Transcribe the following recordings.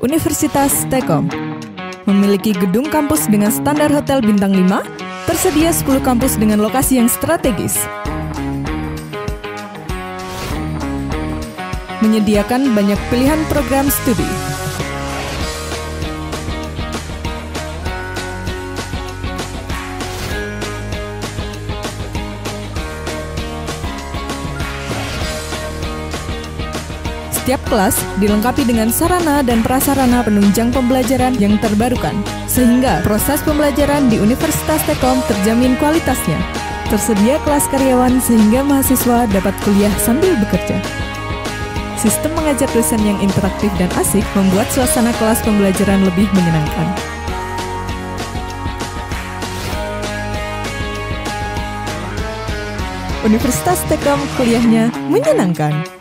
Universitas Telkom. Memiliki gedung kampus dengan standar hotel bintang 5, tersedia 10 kampus dengan lokasi yang strategis. Menyediakan banyak pilihan program studi. Setiap kelas dilengkapi dengan sarana dan prasarana penunjang pembelajaran yang terbarukan, sehingga proses pembelajaran di Universitas Telkom terjamin kualitasnya. Tersedia kelas karyawan sehingga mahasiswa dapat kuliah sambil bekerja. Sistem mengajar dosen yang interaktif dan asik membuat suasana kelas pembelajaran lebih menyenangkan. Universitas Telkom, kuliahnya menyenangkan.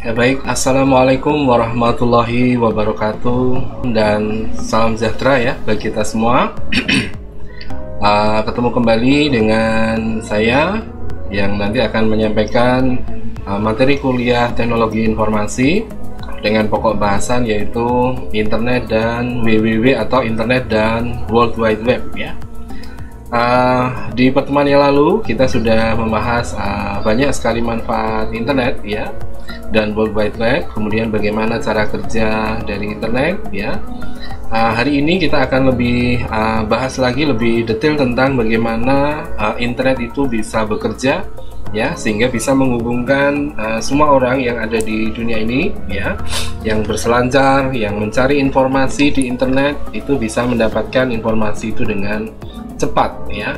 Ya baik, Assalamualaikum warahmatullahi wabarakatuh dan salam sejahtera ya bagi kita semua. Ketemu kembali dengan saya yang nanti akan menyampaikan materi kuliah teknologi informasi dengan pokok bahasan yaitu internet dan www atau internet dan World Wide Web ya. Di pertemuan yang lalu kita sudah membahas banyak sekali manfaat internet ya dan World Wide Web, kemudian bagaimana cara kerja dari internet ya. Hari ini kita akan lebih bahas lagi lebih detail tentang bagaimana internet itu bisa bekerja ya, sehingga bisa menghubungkan semua orang yang ada di dunia ini ya, yang berselancar, yang mencari informasi di internet itu bisa mendapatkan informasi itu dengan cepat ya.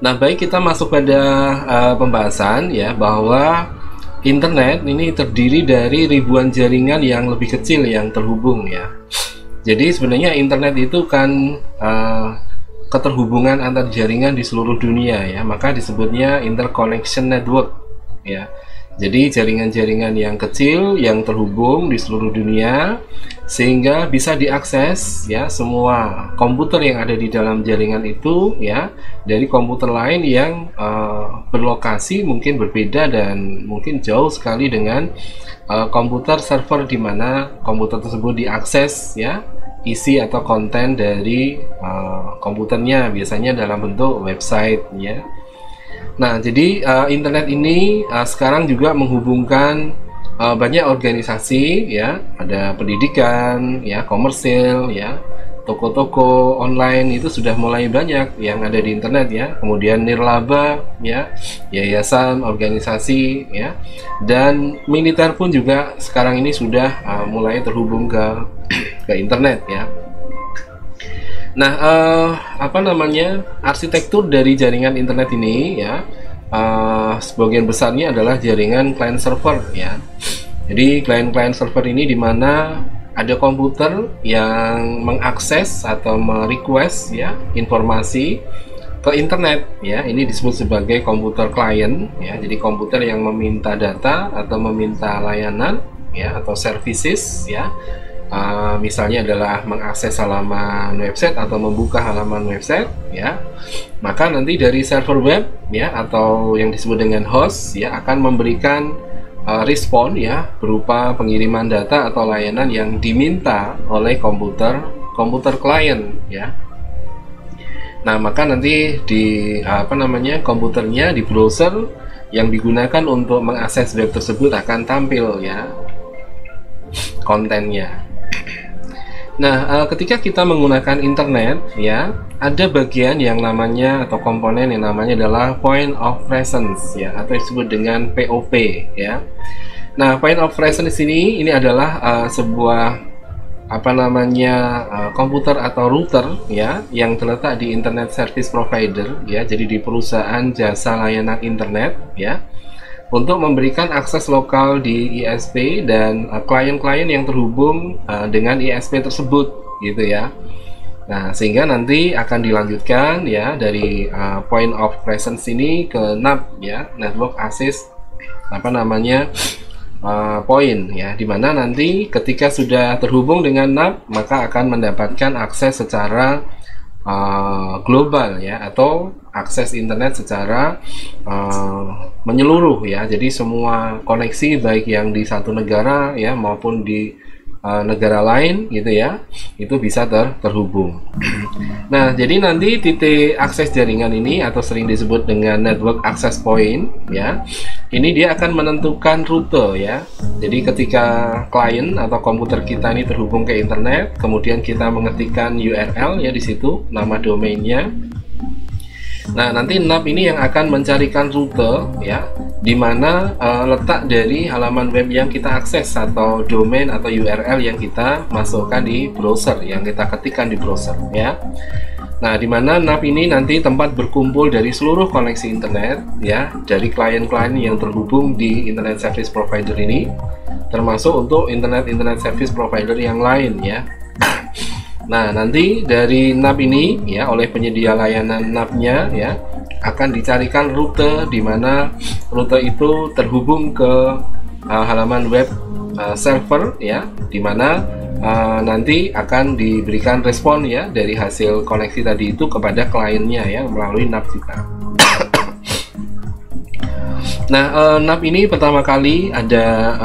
Nah, baik, kita masuk pada pembahasan ya, bahwa internet ini terdiri dari ribuan jaringan yang lebih kecil yang terhubung ya. Jadi sebenarnya internet itu kan keterhubungan antar jaringan di seluruh dunia ya, maka disebutnya interconnection network ya. Jadi jaringan-jaringan yang kecil yang terhubung di seluruh dunia sehingga bisa diakses ya semua komputer yang ada di dalam jaringan itu ya, dari komputer lain yang berlokasi mungkin berbeda dan mungkin jauh sekali dengan komputer server di mana komputer tersebut diakses ya, isi atau konten dari komputernya biasanya dalam bentuk website ya. Nah, jadi internet ini sekarang juga menghubungkan banyak organisasi ya, ada pendidikan ya, komersil ya, toko-toko online itu sudah mulai banyak yang ada di internet ya. Kemudian nirlaba ya, yayasan, organisasi ya, dan militer pun juga sekarang ini sudah mulai terhubung ke internet ya. Nah, arsitektur dari jaringan internet ini ya, sebagian besarnya adalah jaringan client server ya. Jadi client server ini dimana ada komputer yang mengakses atau merequest ya informasi ke internet ya. Ini disebut sebagai komputer client ya. Jadi komputer yang meminta data atau meminta layanan ya, atau services ya. Misalnya adalah mengakses halaman website atau membuka halaman website ya, maka nanti dari server web ya, atau yang disebut dengan host ya, akan memberikan respon ya berupa pengiriman data atau layanan yang diminta oleh komputer klien ya. Nah, maka nanti di komputernya, di browser yang digunakan untuk mengakses web tersebut akan tampil ya kontennya. Nah, ketika kita menggunakan internet ya, ada bagian yang namanya atau komponen yang namanya adalah point of presence ya, atau disebut dengan POP ya. Nah, point of presence ini adalah sebuah komputer atau router ya, yang terletak di internet service provider ya, jadi di perusahaan jasa layanan internet ya, untuk memberikan akses lokal di ISP dan klien-klien yang terhubung dengan ISP tersebut gitu ya. Nah, sehingga nanti akan dilanjutkan ya dari point of presence ini ke NAP ya, network access point ya, dimana nanti ketika sudah terhubung dengan NAP maka akan mendapatkan akses secara global ya, atau akses internet secara menyeluruh ya. Jadi semua koneksi baik yang di satu negara ya maupun di negara lain gitu ya, itu bisa terhubung. Nah, jadi nanti titik akses jaringan ini atau sering disebut dengan network access point ya, ini dia akan menentukan rute ya. Jadi ketika klien atau komputer kita ini terhubung ke internet, kemudian kita mengetikkan URL ya di situ, nama domainnya. Nah, nanti NAP ini yang akan mencarikan rute ya, di mana letak dari halaman web yang kita akses atau domain atau URL yang kita masukkan di browser, yang kita ketikkan di browser ya. Nah, di mana NAP ini nanti tempat berkumpul dari seluruh koneksi internet ya, dari klien-klien yang terhubung di internet service provider ini, termasuk untuk internet service provider yang lain ya. Nah, nanti dari NAP ini ya, oleh penyedia layanan NAP-nya ya, akan dicarikan rute di mana rute itu terhubung ke halaman web server ya, di mana nanti akan diberikan respon ya dari hasil koneksi tadi itu kepada kliennya ya melalui NAP juga. Nah, NAP ini pertama kali ada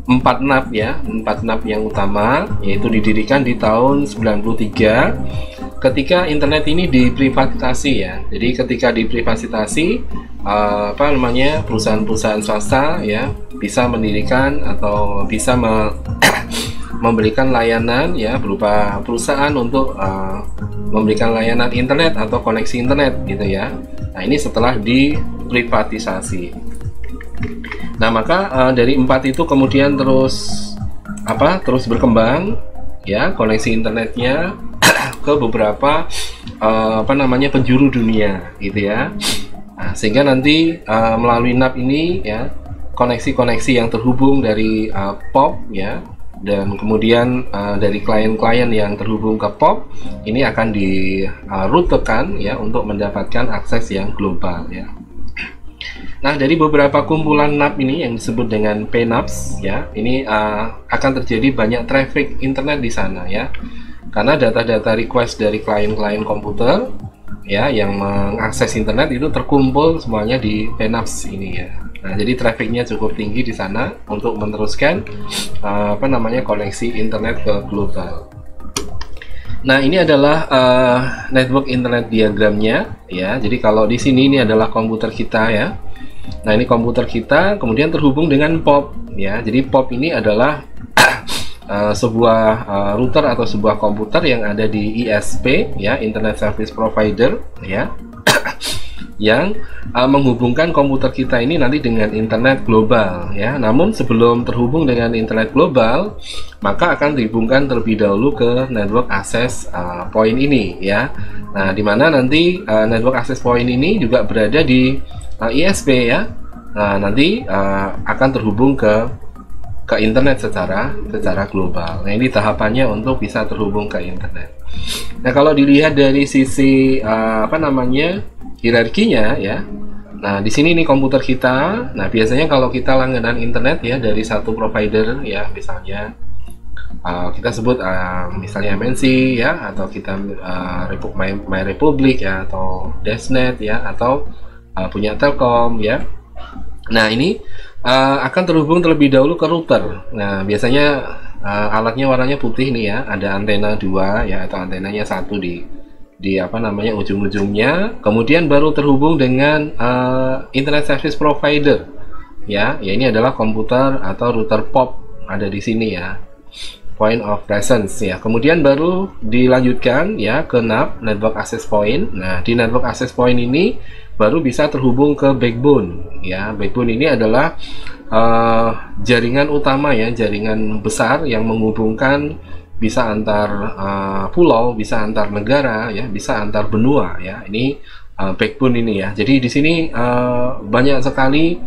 4 NAP ya, 4 NAP yang utama, yaitu didirikan di tahun 93 ketika internet ini diprivatisasi ya. Jadi ketika diprivatisasi, perusahaan-perusahaan swasta ya bisa mendirikan atau bisa memberikan layanan ya berupa perusahaan untuk memberikan layanan internet atau koneksi internet gitu ya. Nah, ini setelah diprivatisasi. Nah, maka dari 4 itu kemudian terus berkembang ya koneksi internetnya ke beberapa penjuru dunia gitu ya. Nah, sehingga nanti melalui NAP ini ya, koneksi-koneksi yang terhubung dari POP ya, dan kemudian dari klien-klien yang terhubung ke POP ini akan dirutekan ya untuk mendapatkan akses yang global ya. Nah, dari beberapa kumpulan NAP ini yang disebut dengan PNAPs ya, ini akan terjadi banyak traffic internet di sana ya, karena data-data request dari klien-klien komputer ya yang mengakses internet itu terkumpul semuanya di PNAPs ini ya. Nah, jadi trafficnya cukup tinggi di sana untuk meneruskan koneksi internet ke global. Nah, ini adalah network internet diagramnya ya. Jadi kalau di sini ini adalah komputer kita ya. Nah, ini komputer kita kemudian terhubung dengan POP ya. Jadi POP ini adalah sebuah router atau sebuah komputer yang ada di ISP ya, Internet Service Provider ya, yang menghubungkan komputer kita ini nanti dengan internet global ya. Namun sebelum terhubung dengan internet global, maka akan dihubungkan terlebih dahulu ke network access point ini ya. Nah, di mana nanti network access point ini juga berada di ISP ya. Nah, nanti akan terhubung ke internet secara global. Nah, ini tahapannya untuk bisa terhubung ke internet. Nah, kalau dilihat dari sisi hierarkinya ya. Nah, di sini ini komputer kita. Nah, biasanya kalau kita langganan internet ya dari satu provider ya, misalnya kita sebut misalnya MNC ya, atau kita My Republic ya, atau Desnet ya, atau punya Telkom ya. Nah, ini akan terhubung terlebih dahulu ke router. Nah, biasanya alatnya warnanya putih nih ya, ada antena 2 ya, atau antenanya 1 di ujung-ujungnya. Kemudian baru terhubung dengan internet service provider ya. Ya, ini adalah komputer atau router POP ada di sini ya, point of presence ya. Kemudian baru dilanjutkan ya ke NAP, network access point. Nah, di network access point ini baru bisa terhubung ke backbone ya. Backbone ini adalah jaringan utama ya, jaringan besar yang menghubungkan bisa antar pulau, bisa antar negara ya, bisa antar benua ya. Ini backbone ini ya. Jadi di sini banyak sekali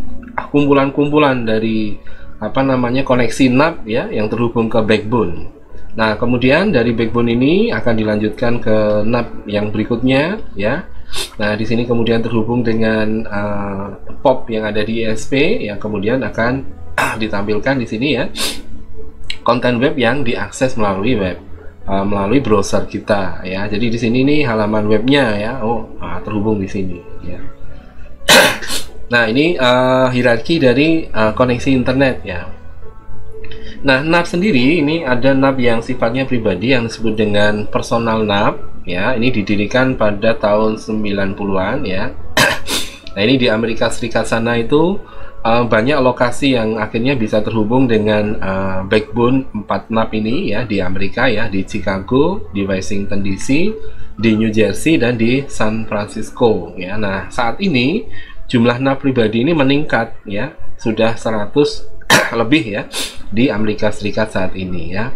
kumpulan-kumpulan dari koneksi NAP ya yang terhubung ke backbone. Nah, kemudian dari backbone ini akan dilanjutkan ke NAP yang berikutnya ya. Nah, di sini kemudian terhubung dengan POP yang ada di ISP yang kemudian akan ditampilkan di sini ya, konten web yang diakses melalui web melalui browser kita ya. Jadi di sini nih halaman webnya ya. Terhubung di sini ya. Nah, ini hierarki dari koneksi internet ya. Nah, NAP sendiri ini ada NAP yang sifatnya pribadi yang disebut dengan personal NAP ya. Ini didirikan pada tahun 90-an ya. Nah, ini di Amerika Serikat sana itu banyak lokasi yang akhirnya bisa terhubung dengan backbone 4 NAP ini ya, di Amerika ya, di Chicago, di Washington DC, di New Jersey, dan di San Francisco ya. Nah, saat ini jumlah NAP pribadi ini meningkat ya, sudah 100 lebih ya di Amerika Serikat saat ini ya.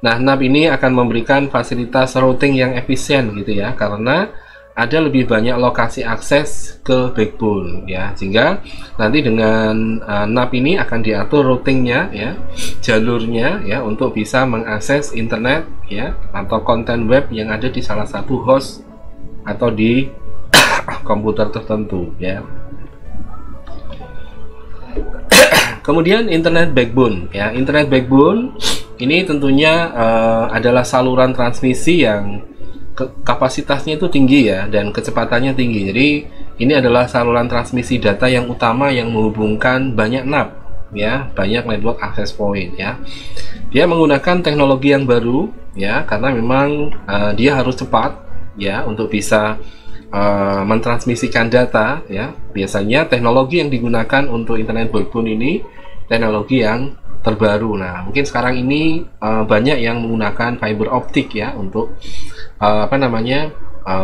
Nah, NAP ini akan memberikan fasilitas routing yang efisien gitu ya, karena ada lebih banyak lokasi akses ke backbone ya, sehingga nanti dengan NAP ini akan diatur routingnya ya, jalurnya ya, untuk bisa mengakses internet ya, atau konten web yang ada di salah satu host atau di komputer tertentu ya. Kemudian internet backbone ya. Internet backbone ini tentunya adalah saluran transmisi yang kapasitasnya itu tinggi ya, dan kecepatannya tinggi. Jadi ini adalah saluran transmisi data yang utama yang menghubungkan banyak NAP ya, banyak network access point ya. Dia menggunakan teknologi yang baru ya, karena memang dia harus cepat ya untuk bisa mentransmisikan data ya. Biasanya teknologi yang digunakan untuk internet backbone ini teknologi yang terbaru. Nah, mungkin sekarang ini banyak yang menggunakan fiber optik ya untuk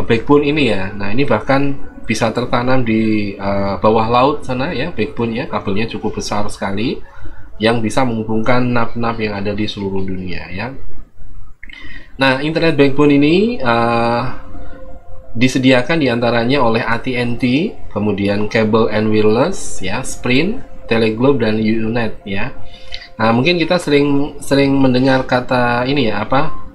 backbone ini ya. Nah, ini bahkan bisa tertanam di bawah laut sana ya, backbone ya, kabelnya cukup besar sekali yang bisa menghubungkan NAP-NAP yang ada di seluruh dunia ya. Nah, internet backbone ini disediakan diantaranya oleh AT&T, kemudian Cable and Wireless ya, Sprint, Teleglobe, dan Unet ya. Nah, mungkin kita sering mendengar kata ini ya,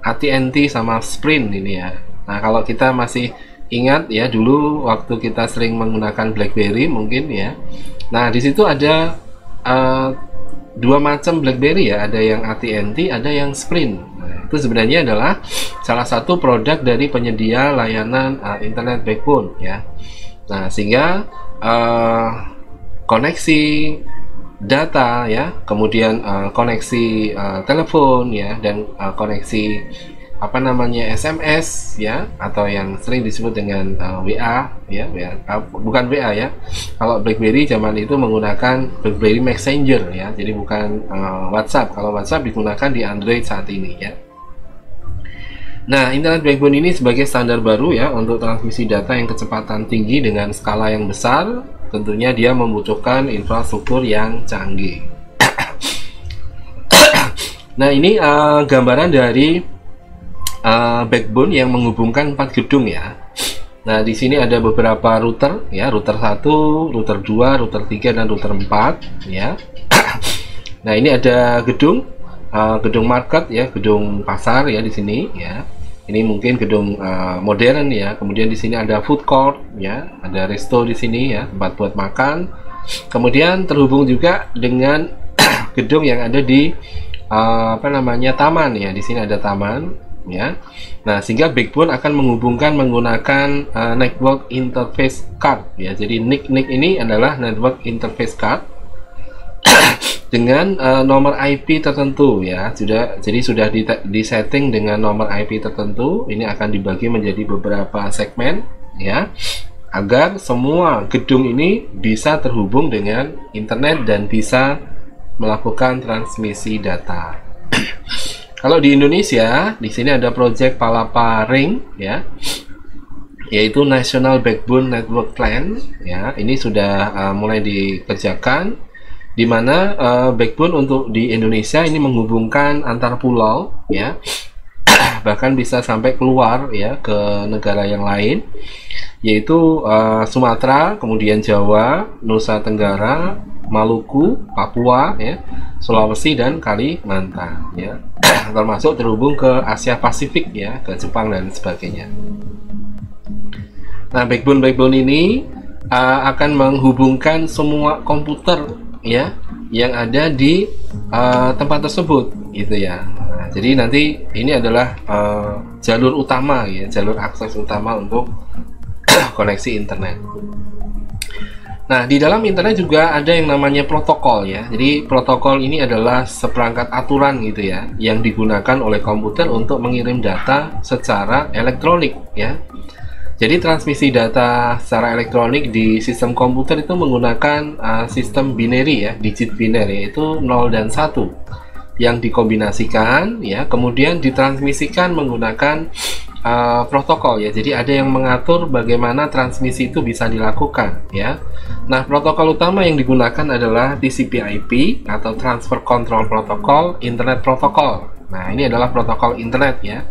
AT&T sama Sprint ini ya. Nah, kalau kita masih ingat ya, dulu waktu kita sering menggunakan BlackBerry mungkin ya. Nah, di situ ada dua macam BlackBerry ya, ada yang AT&T, ada yang Sprint. Nah, itu sebenarnya adalah salah satu produk dari penyedia layanan internet backbone ya. Nah, sehingga koneksi data ya, kemudian koneksi telepon ya, dan koneksi SMS ya, atau yang sering disebut dengan WA ya, bukan WA ya. Kalau BlackBerry zaman itu menggunakan BlackBerry Messenger ya, jadi bukan WhatsApp. Kalau WhatsApp digunakan di Android saat ini ya. Nah, internet backbone ini sebagai standar baru ya untuk transmisi data yang kecepatan tinggi dengan skala yang besar. Tentunya dia membutuhkan infrastruktur yang canggih. Nah, ini gambaran dari backbone yang menghubungkan 4 gedung ya. Nah, di sini ada beberapa router ya, router 1, router 2, router 3, dan router 4 ya. Nah, ini ada gedung market ya, gedung pasar ya di sini ya. Ini mungkin gedung modern ya. Kemudian di sini ada food court ya, ada resto di sini ya, tempat buat makan. Kemudian terhubung juga dengan gedung yang ada di taman ya. Di sini ada taman ya. Nah, sehingga backbone akan menghubungkan menggunakan network interface card ya. Jadi NIC ini adalah network interface card dengan nomor IP tertentu ya. Jadi sudah disetting dengan nomor IP tertentu. Ini akan dibagi menjadi beberapa segmen ya, agar semua gedung ini bisa terhubung dengan internet dan bisa melakukan transmisi data. Kalau di Indonesia, di sini ada proyek Palapa Ring ya, yaitu National Backbone Network Plan ya. Ini sudah mulai dikerjakan, di mana backbone untuk di Indonesia ini menghubungkan antar pulau ya, bahkan bisa sampai keluar ya ke negara yang lain, yaitu Sumatera, kemudian Jawa, Nusa Tenggara, Maluku, Papua ya, Sulawesi, dan Kalimantan ya. Termasuk terhubung ke Asia Pasifik ya, ke Jepang dan sebagainya. Nah, backbone ini akan menghubungkan semua komputer ya yang ada di tempat tersebut gitu ya. Nah, Jadi nanti ini adalah jalur utama ya, jalur akses utama untuk koneksi internet. Nah, di dalam internet juga ada yang namanya protokol ya. Jadi protokol ini adalah seperangkat aturan gitu ya, yang digunakan oleh komputer untuk mengirim data secara elektronik ya. Jadi transmisi data secara elektronik di sistem komputer itu menggunakan sistem binary ya, digit binary, yaitu 0 dan 1 yang dikombinasikan ya, kemudian ditransmisikan menggunakan protokol ya. Jadi ada yang mengatur bagaimana transmisi itu bisa dilakukan ya. Nah, protokol utama yang digunakan adalah TCP/IP atau Transfer Control Protocol, Internet Protocol. Nah, ini adalah protokol internet ya.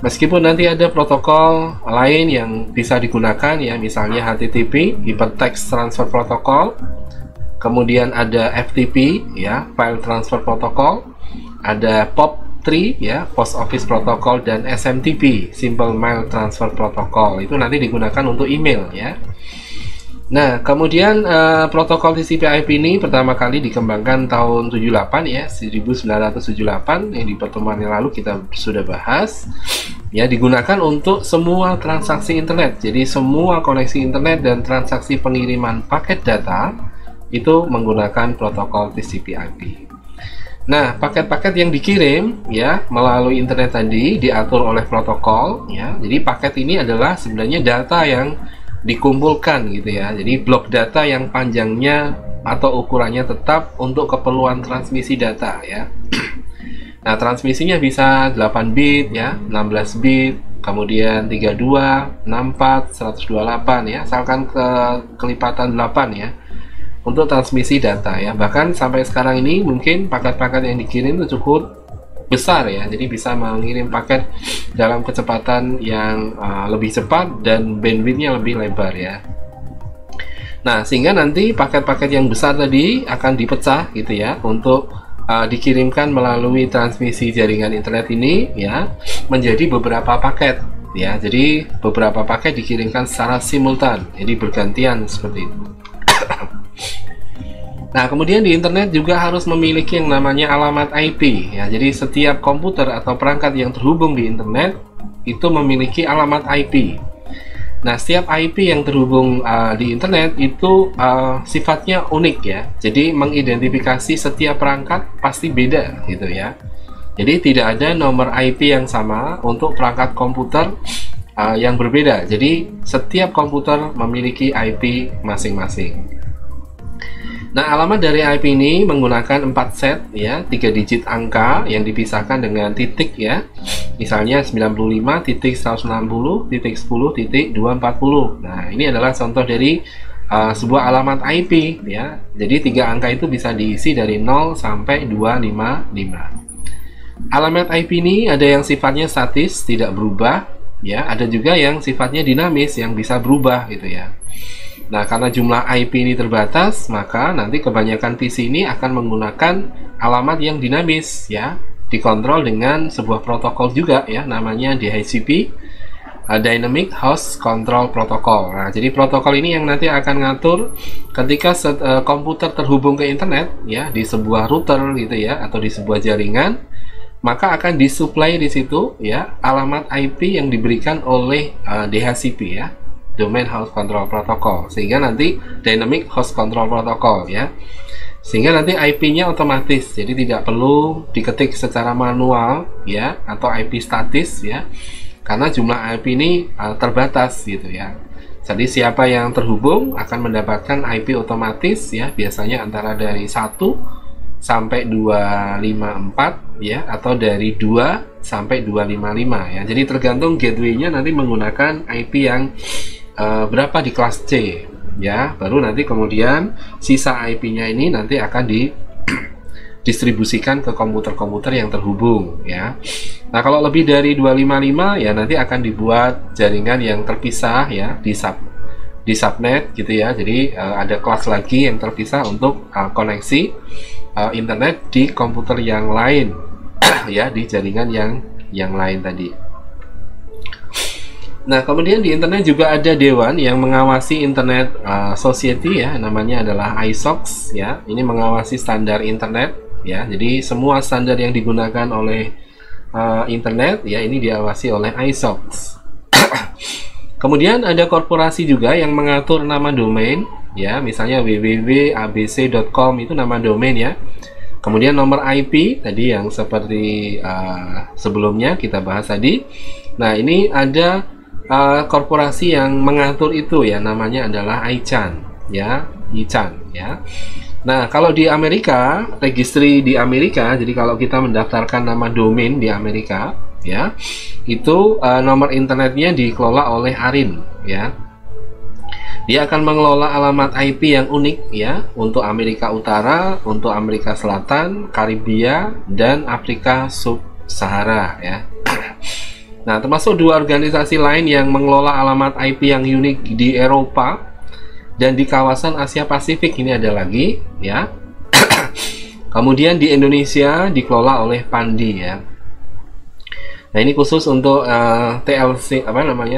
Meskipun nanti ada protokol lain yang bisa digunakan ya, misalnya HTTP, Hypertext Transfer Protocol, kemudian ada FTP ya, File Transfer Protocol, ada POP3 ya, Post Office Protocol, dan SMTP, Simple Mail Transfer Protocol. Itu nanti digunakan untuk email ya. Nah, kemudian protokol TCP/IP ini pertama kali dikembangkan tahun 78 ya, 1978, yang di pertemuan yang lalu kita sudah bahas. Ya, digunakan untuk semua transaksi internet. Jadi semua koneksi internet dan transaksi pengiriman paket data itu menggunakan protokol TCP/IP. Nah, paket-paket yang dikirim ya melalui internet tadi diatur oleh protokol ya. Jadi paket ini adalah sebenarnya data yang dikumpulkan gitu ya. Jadi blok data yang panjangnya atau ukurannya tetap untuk keperluan transmisi data ya. Nah, transmisinya bisa 8 bit ya, 16 bit, kemudian 32, 64, 128 ya, asalkan kelipatan 8 ya untuk transmisi data ya. Bahkan sampai sekarang ini mungkin paket-paket yang dikirim itu cukup besar ya, jadi bisa mengirim paket dalam kecepatan yang lebih cepat dan bandwidthnya lebih lebar ya. Nah, sehingga nanti paket-paket yang besar tadi akan dipecah gitu ya untuk dikirimkan melalui transmisi jaringan internet ini ya menjadi beberapa paket ya. Jadi beberapa paket dikirimkan secara simultan, jadi bergantian seperti itu. Nah, kemudian di internet juga harus memiliki yang namanya alamat IP ya. Jadi setiap komputer atau perangkat yang terhubung di internet itu memiliki alamat IP. Nah, setiap IP yang terhubung di internet itu sifatnya unik ya. Jadi mengidentifikasi setiap perangkat pasti beda gitu ya. Jadi tidak ada nomor IP yang sama untuk perangkat komputer yang berbeda. Jadi setiap komputer memiliki IP masing-masing. Nah, alamat dari IP ini menggunakan 4 set ya, 3 digit angka yang dipisahkan dengan titik ya. Misalnya 95.160.10.240. Nah, ini adalah contoh dari sebuah alamat IP ya. Jadi 3 angka itu bisa diisi dari 0 sampai 255. Alamat IP ini ada yang sifatnya statis, tidak berubah ya, ada juga yang sifatnya dinamis yang bisa berubah gitu ya. Nah, karena jumlah IP ini terbatas, maka nanti kebanyakan PC ini akan menggunakan alamat yang dinamis ya, dikontrol dengan sebuah protokol juga ya, namanya DHCP, Dynamic Host Control Protocol. Nah, jadi protokol ini yang nanti akan ngatur ketika komputer terhubung ke internet ya, di sebuah router gitu ya, atau di sebuah jaringan, maka akan disuplai di situ ya alamat IP yang diberikan oleh DHCP ya, Domain Host Control Protocol, sehingga nanti Dynamic Host Control Protocol ya, sehingga nanti IP-nya otomatis, jadi tidak perlu diketik secara manual ya, atau IP statis ya, karena jumlah IP ini terbatas gitu ya. Jadi siapa yang terhubung akan mendapatkan IP otomatis ya, biasanya antara dari 1 sampai 254 ya, atau dari 2 sampai 255 ya. Jadi tergantung gateway-nya nanti menggunakan IP yang berapa di kelas C ya, baru nanti kemudian sisa IP-nya ini nanti akan didistribusikan ke komputer-komputer yang terhubung ya. Nah, kalau lebih dari 255 ya nanti akan dibuat jaringan yang terpisah ya di subnet gitu ya. Jadi ada kelas lagi yang terpisah untuk koneksi internet di komputer yang lain ya, di jaringan yang lain tadi. Nah, kemudian di internet juga ada dewan yang mengawasi internet society ya, namanya adalah ISOC ya. Ini mengawasi standar internet ya. Jadi semua standar yang digunakan oleh internet ya, ini diawasi oleh ISOX. Kemudian ada korporasi juga yang mengatur nama domain ya, misalnya www.abc.com itu nama domain ya. Kemudian nomor IP tadi yang seperti sebelumnya kita bahas tadi. Nah, ini ada korporasi yang mengatur itu ya, namanya adalah ICANN ya, ICANN ya. Nah, kalau di Amerika, registry di Amerika, jadi kalau kita mendaftarkan nama domain di Amerika ya, itu nomor internetnya dikelola oleh ARIN ya. Dia akan mengelola alamat IP yang unik ya untuk Amerika Utara, untuk Amerika Selatan, Karibia, dan Afrika Sub-Sahara ya. Nah, termasuk dua organisasi lain yang mengelola alamat IP yang unik di Eropa dan di kawasan Asia Pasifik, ini ada lagi ya. Kemudian di Indonesia dikelola oleh Pandi ya. Nah, ini khusus untuk TLC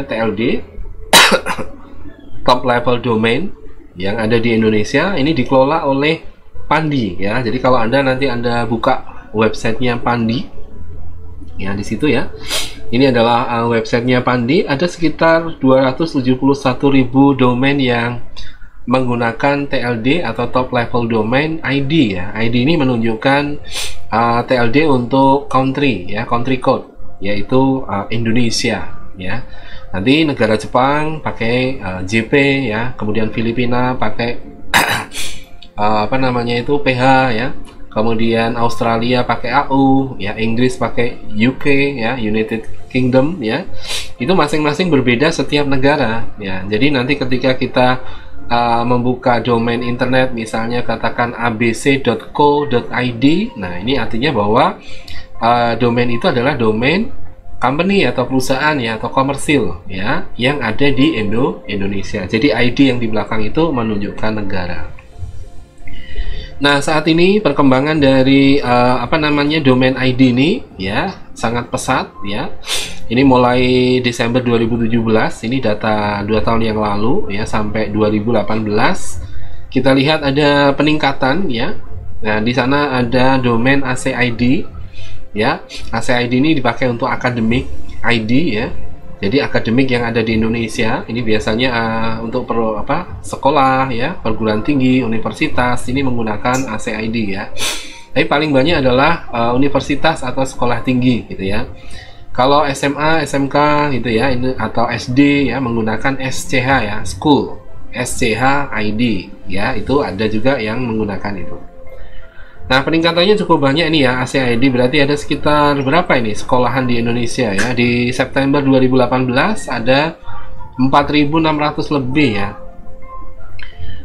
TLD top level domain yang ada di Indonesia, ini dikelola oleh Pandi ya. Jadi kalau nanti Anda buka websitenya Pandi ya, di situ ya. Ini adalah websitenya Pandi, ada sekitar 271.000 domain yang menggunakan TLD atau top level domain ID ya. ID ini menunjukkan TLD untuk country ya, country code, yaitu Indonesia ya. Nanti negara Jepang pakai JP ya, kemudian Filipina pakai PH ya. Kemudian Australia pakai AU ya, Inggris pakai UK ya, United Kingdom ya. Itu masing-masing berbeda setiap negara ya. Jadi nanti ketika kita membuka domain internet, misalnya katakan abc.co.id, nah ini artinya bahwa domain itu adalah domain company atau perusahaan ya, atau komersil ya, yang ada di Indonesia. Jadi ID yang di belakang itu menunjukkan negara. Nah, saat ini perkembangan dari domain ID ini ya sangat pesat ya. Ini mulai Desember 2017, ini data 2 tahun yang lalu ya, sampai 2018 kita lihat ada peningkatan ya. Nah, di sana ada domain ACID ya. ACID ini dipakai untuk akademik ID ya. Jadi akademik yang ada di Indonesia ini biasanya untuk sekolah ya, perguruan tinggi, universitas, ini menggunakan ACID ya. Tapi paling banyak adalah universitas atau sekolah tinggi gitu ya. Kalau SMA, SMK gitu ya, ini atau SD ya, menggunakan SCH ya, school, SCH ID ya, itu ada juga yang menggunakan itu. Nah, peningkatannya cukup banyak ini ya, ACID berarti ada sekitar berapa ini sekolahan di Indonesia ya. Di September 2018 ada 4.600 lebih ya.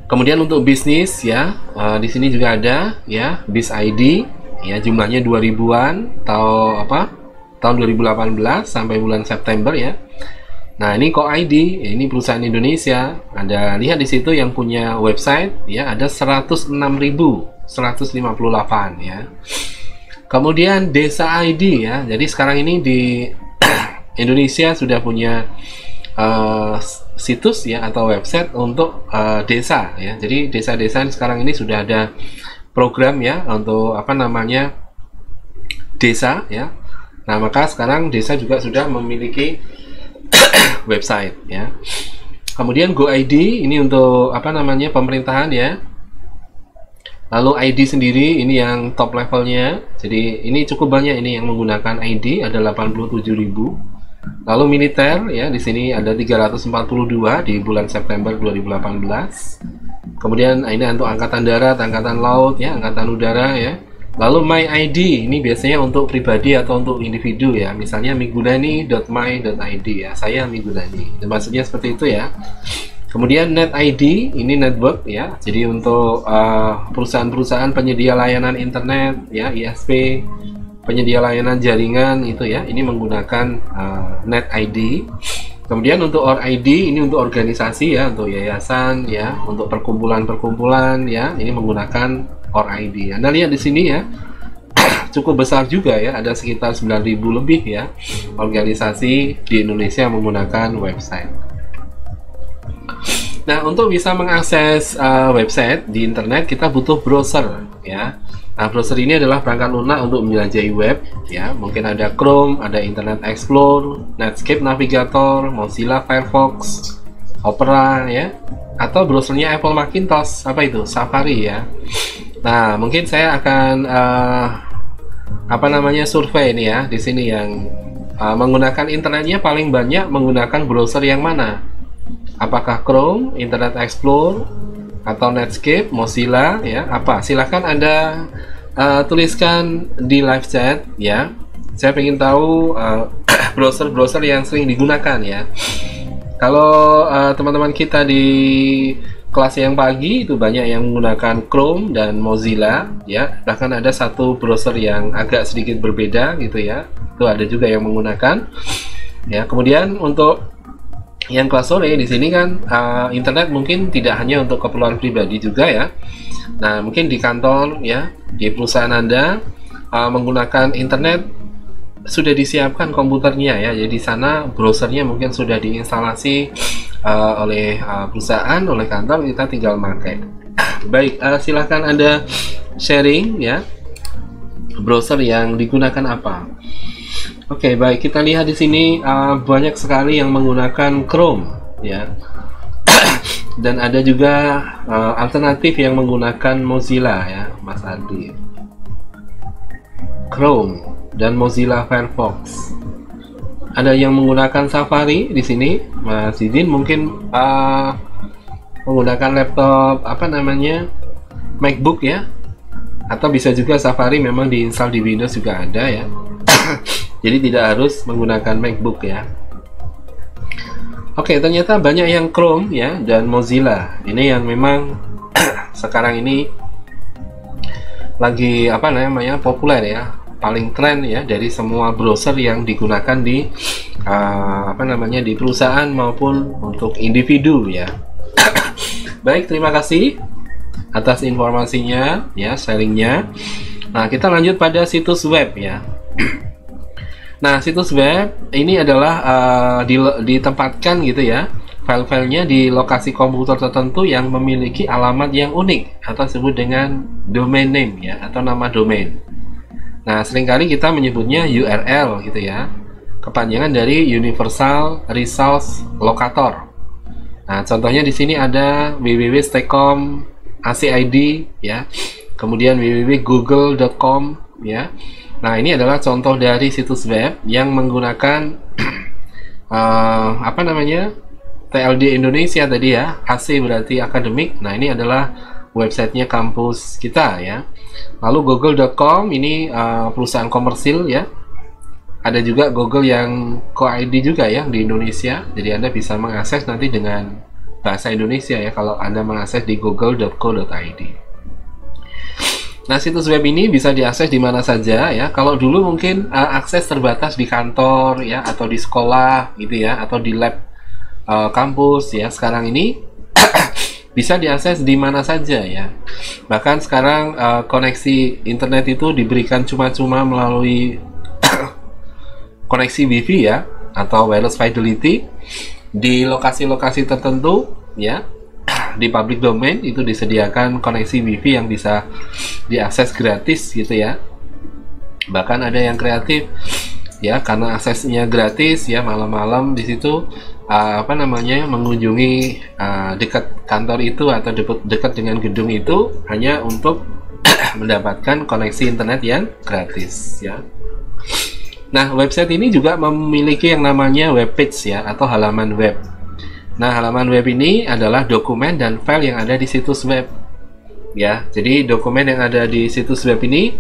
Kemudian untuk bisnis ya, di sini juga ada ya, BIS-ID ya, jumlahnya 2000-an tahun 2018 sampai bulan September ya. Nah, ini KOID, ini perusahaan Indonesia. Anda lihat di situ yang punya website ya, ada 106.158 ya. Kemudian desa ID ya. Jadi sekarang ini di Indonesia sudah punya situs ya atau website untuk desa ya. Jadi desa-desa sekarang ini sudah ada program ya untuk desa ya. Nah, maka sekarang desa juga sudah memiliki website ya. Kemudian GoID ini untuk pemerintahan ya. Lalu ID sendiri ini yang top levelnya. Jadi ini cukup banyak ini yang menggunakan ID, ada 87.000. Lalu militer ya, di sini ada 342 di bulan September 2018. Kemudian ini untuk angkatan darat, angkatan laut ya, angkatan udara ya. Lalu My ID ini biasanya untuk pribadi atau untuk individu ya, misalnya migudani.my.id ya, saya Migudani, maksudnya seperti itu ya. Kemudian Net ID ini network ya, jadi untuk perusahaan-perusahaan penyedia layanan internet ya, ISP, penyedia layanan jaringan itu ya, ini menggunakan Net ID. Kemudian untuk ORID ini untuk organisasi ya, untuk yayasan ya, untuk perkumpulan-perkumpulan ya, ini menggunakan ORID. Anda lihat di sini ya, cukup besar juga ya, ada sekitar 9.000 lebih ya organisasi di Indonesia menggunakan website. Nah, untuk bisa mengakses website di internet kita butuh browser ya. Nah, browser ini adalah perangkat lunak untuk menjelajahi web, ya. Mungkin ada Chrome, ada Internet Explorer, Netscape Navigator, Mozilla Firefox, Opera, ya, atau browsernya Apple Macintosh, apa itu? Safari, ya. Nah, mungkin saya akan survei ini ya di sini yang menggunakan internetnya paling banyak menggunakan browser yang mana? Apakah Chrome, Internet Explorer, atau Netscape, Mozilla, ya? Apa? Silahkan Anda tuliskan di live chat, ya. Saya ingin tahu browser-browser yang sering digunakan, ya. Kalau teman-teman kita di kelas yang pagi itu banyak yang menggunakan Chrome dan Mozilla, ya. Bahkan ada satu browser yang agak sedikit berbeda gitu ya. Itu ada juga yang menggunakan. Ya, kemudian untuk yang kelas sore di sini kan internet mungkin tidak hanya untuk keperluan pribadi juga ya. Nah, mungkin di kantor ya, di perusahaan Anda menggunakan internet sudah disiapkan komputernya ya. Jadi di sana browsernya mungkin sudah diinstalasi oleh perusahaan, oleh kantor, kita tinggal pakai. Baik, silahkan Anda sharing ya. Browser yang digunakan apa? Oke, baik, kita lihat di sini banyak sekali yang menggunakan Chrome ya. Dan ada juga alternatif yang menggunakan Mozilla ya, Mas Adi. Chrome dan Mozilla Firefox. Ada yang menggunakan Safari di sini, Mas Izin mungkin menggunakan laptop MacBook ya. Atau bisa juga Safari memang diinstal di Windows juga ada ya. Jadi tidak harus menggunakan MacBook ya. Oke, ternyata banyak yang Chrome ya dan Mozilla. Ini yang memang sekarang ini lagi populer ya, paling tren ya dari semua browser yang digunakan di di perusahaan maupun untuk individu ya. Baik, terima kasih atas informasinya ya, sharingnya. Nah, kita lanjut pada situs web ya. Nah, situs web ini adalah ditempatkan gitu ya, file-filenya di lokasi komputer tertentu yang memiliki alamat yang unik atau disebut dengan domain name ya, atau nama domain. Nah, seringkali kita menyebutnya URL gitu ya, kepanjangan dari Universal Resource Locator. Nah, contohnya di sini ada www.stecom ACID ya, kemudian www.google.com ya. Nah, ini adalah contoh dari situs web yang menggunakan TLD Indonesia tadi ya, AC berarti akademik. Nah, ini adalah websitenya kampus kita ya. Lalu google.com ini perusahaan komersil ya. Ada juga Google yang co-ID juga ya di Indonesia. Jadi Anda bisa mengakses nanti dengan bahasa Indonesia ya kalau Anda mengakses di google.co.id. Nah, situs web ini bisa diakses di mana saja ya. Kalau dulu mungkin akses terbatas di kantor ya, atau di sekolah gitu ya, atau di lab kampus ya. Sekarang ini bisa diakses di mana saja ya. Bahkan sekarang koneksi internet itu diberikan cuma-cuma melalui koneksi Wi-Fi ya, atau wireless fidelity di lokasi-lokasi tertentu ya. Di public domain itu disediakan koneksi Wi-Fi yang bisa diakses gratis gitu ya. Bahkan ada yang kreatif ya, karena aksesnya gratis ya, malam-malam di situ mengunjungi dekat kantor itu atau dekat dengan gedung itu hanya untuk mendapatkan koneksi internet yang gratis ya. Nah, website ini juga memiliki yang namanya web page ya, atau halaman web. Nah, halaman web ini adalah dokumen dan file yang ada di situs web ya. Jadi dokumen yang ada di situs web ini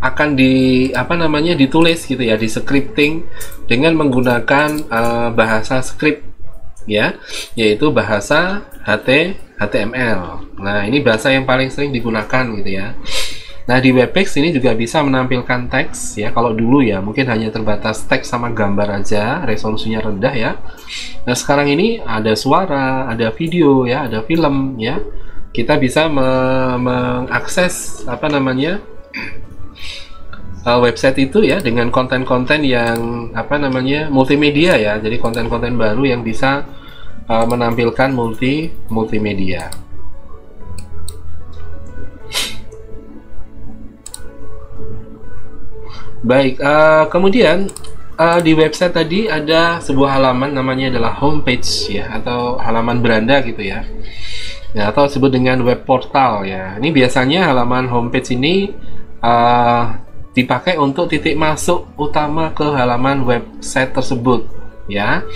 akan ditulis gitu ya, di scripting dengan menggunakan bahasa script ya, yaitu bahasa HTML. Nah, ini bahasa yang paling sering digunakan gitu ya. Nah, di webpage ini juga bisa menampilkan teks ya. Kalau dulu ya mungkin hanya terbatas teks sama gambar aja, resolusinya rendah ya. Nah, sekarang ini ada suara, ada video ya, ada film ya. Kita bisa mengakses website itu ya dengan konten-konten yang multimedia ya. Jadi konten-konten baru yang bisa menampilkan multimedia. Baik, kemudian di website tadi ada sebuah halaman namanya adalah homepage ya, atau halaman beranda gitu ya. Ya, atau disebut dengan web portal ya. Ini biasanya halaman homepage ini dipakai untuk titik masuk utama ke halaman website tersebut ya.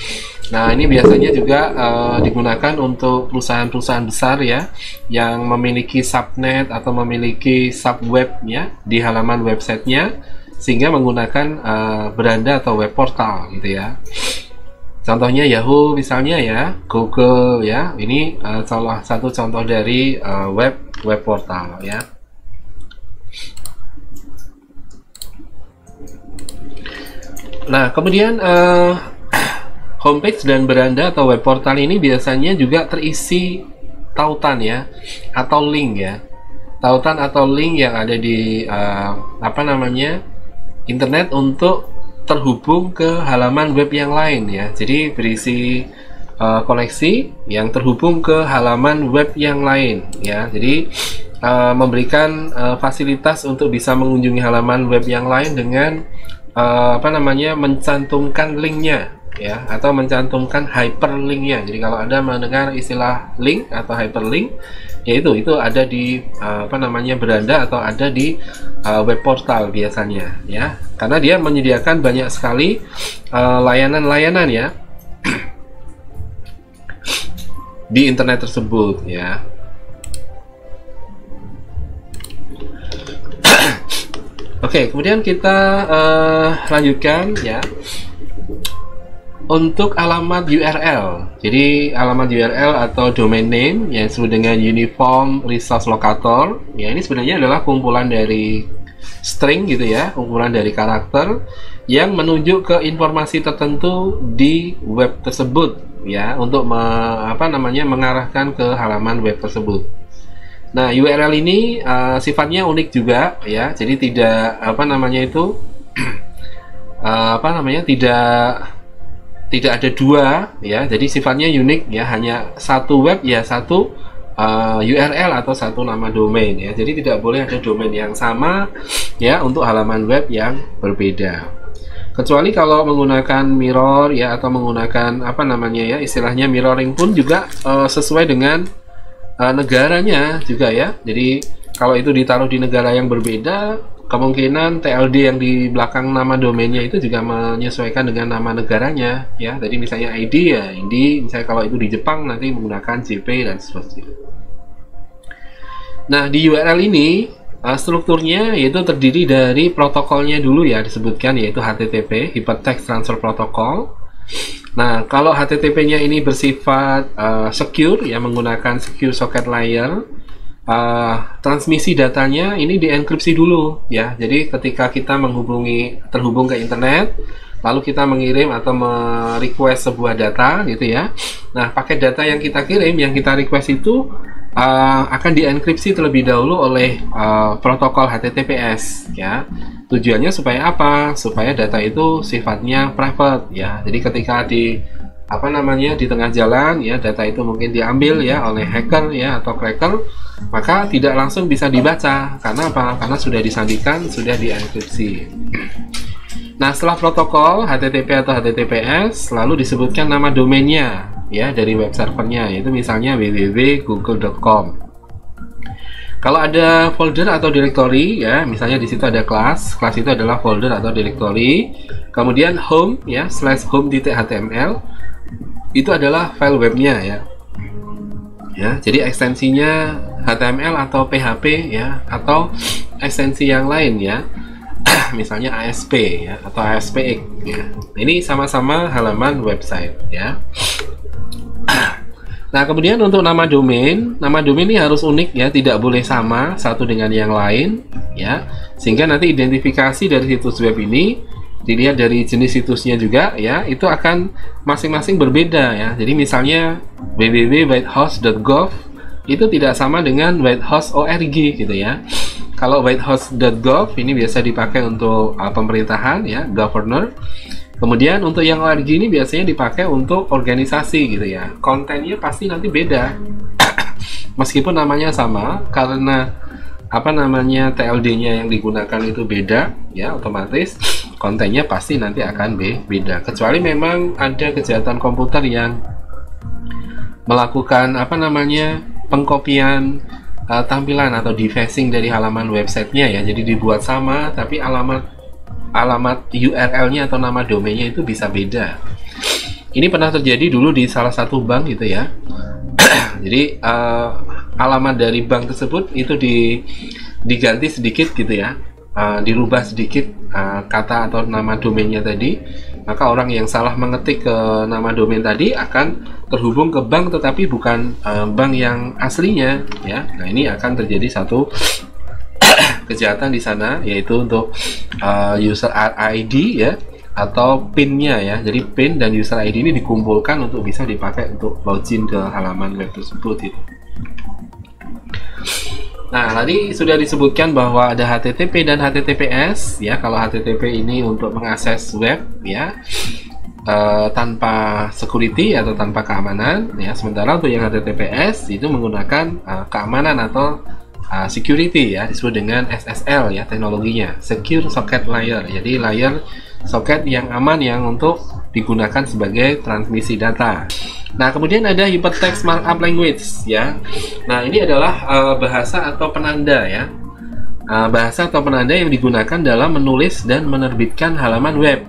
Nah, ini biasanya juga digunakan untuk perusahaan-perusahaan besar ya, yang memiliki subnet atau memiliki subweb ya di halaman websitenya, sehingga menggunakan beranda atau web portal gitu ya. Contohnya Yahoo misalnya ya, Google ya. Ini salah satu contoh dari web portal ya. Nah, kemudian homepage dan beranda atau web portal ini biasanya juga terisi tautan ya, atau link ya. Tautan atau link yang ada di internet untuk terhubung ke halaman web yang lain ya. Jadi berisi koneksi yang terhubung ke halaman web yang lain ya. Jadi memberikan fasilitas untuk bisa mengunjungi halaman web yang lain dengan mencantumkan linknya ya, atau mencantumkan hyperlinknya. Jadi kalau Anda mendengar istilah link atau hyperlink, yaitu itu ada di beranda atau ada di web portal biasanya ya, karena dia menyediakan banyak sekali layanan-layanan ya di internet tersebut ya. Oke, kemudian kita lanjutkan ya. Untuk alamat URL, jadi alamat URL atau domain name yang disebut dengan Uniform Resource Locator ya, ini sebenarnya adalah kumpulan dari string gitu ya, kumpulan dari karakter yang menunjuk ke informasi tertentu di web tersebut ya, untuk mengarahkan ke halaman web tersebut. Nah, URL ini sifatnya unik juga ya, jadi tidak tidak ada dua ya, jadi sifatnya unik ya, hanya satu web ya, satu URL atau satu nama domain ya. Jadi tidak boleh ada domain yang sama ya untuk halaman web yang berbeda. Kecuali kalau menggunakan mirror ya, atau menggunakan istilahnya mirroring pun juga sesuai dengan negaranya juga ya. Jadi kalau itu ditaruh di negara yang berbeda, kemungkinan TLD yang di belakang nama domainnya itu juga menyesuaikan dengan nama negaranya ya. Jadi misalnya ID ya ID, misalnya kalau itu di Jepang nanti menggunakan JP dan seterusnya. Nah, di URL ini strukturnya yaitu terdiri dari protokolnya dulu ya, disebutkan yaitu HTTP, Hypertext Transfer Protocol. Nah, kalau HTTP-nya ini bersifat secure ya, menggunakan secure socket layer, transmisi datanya ini dienkripsi dulu ya. Jadi ketika kita terhubung ke internet, lalu kita mengirim atau merequest sebuah data gitu ya. Nah, paket data yang kita kirim, yang kita request itu akan dienkripsi terlebih dahulu oleh protokol HTTPS ya. Tujuannya supaya apa? Supaya data itu sifatnya private ya. Jadi ketika di tengah jalan ya, data itu mungkin diambil ya oleh hacker ya atau cracker, maka tidak langsung bisa dibaca. Karena apa? Karena sudah disandikan, sudah dienkripsi. Nah, setelah protokol HTTP atau HTTPS, lalu disebutkan nama domainnya ya dari web servernya, yaitu misalnya www.google.com. Kalau ada folder atau directory ya, misalnya di situ ada kelas itu adalah folder atau directory. Kemudian home ya, /home.html itu adalah file webnya ya. Ya, jadi ekstensinya HTML atau PHP ya, atau ekstensi yang lain ya. Misalnya ASP ya, atau ASPX ya. Ini sama-sama halaman website ya. Nah, kemudian untuk nama domain ini harus unik ya, tidak boleh sama satu dengan yang lain ya. Sehingga nanti identifikasi dari situs web ini dilihat dari jenis situsnya juga ya, itu akan masing-masing berbeda ya. Jadi misalnya www.whitehouse.gov itu tidak sama dengan whitehouse.org gitu ya. Kalau whitehouse.gov ini biasa dipakai untuk pemerintahan ya, governor. Kemudian untuk yang ORG ini biasanya dipakai untuk organisasi gitu ya. Kontennya pasti nanti beda. Meskipun namanya sama, karena apa namanya TLD-nya yang digunakan itu beda, ya otomatis kontennya pasti nanti akan beda. Kecuali memang ada kejahatan komputer yang melakukan apa namanya pengkopian tampilan atau defacing dari halaman websitenya ya. Jadi dibuat sama tapi alamat URL-nya atau nama domainnya itu bisa beda. Ini pernah terjadi dulu di salah satu bank gitu ya. Jadi alamat dari bank tersebut itu diganti sedikit gitu ya, dirubah sedikit kata atau nama domainnya tadi. Maka orang yang salah mengetik ke nama domain tadi akan terhubung ke bank tetapi bukan bank yang aslinya ya. Nah, ini akan terjadi satu kejahatan di sana, yaitu untuk user ID ya atau PIN-nya ya. Jadi PIN dan user ID ini dikumpulkan untuk bisa dipakai untuk login ke halaman web tersebut itu. Nah, tadi sudah disebutkan bahwa ada HTTP dan HTTPS ya. Kalau HTTP ini untuk mengakses web ya tanpa security atau tanpa keamanan ya. Sementara untuk yang HTTPS itu menggunakan keamanan atau security ya, disebut dengan SSL ya teknologinya, Secure Socket Layer. Jadi layer soket yang aman yang untuk digunakan sebagai transmisi data. Nah, kemudian ada Hypertext Markup Language ya. Nah, ini adalah bahasa atau penanda ya. Bahasa atau penanda yang digunakan dalam menulis dan menerbitkan halaman web.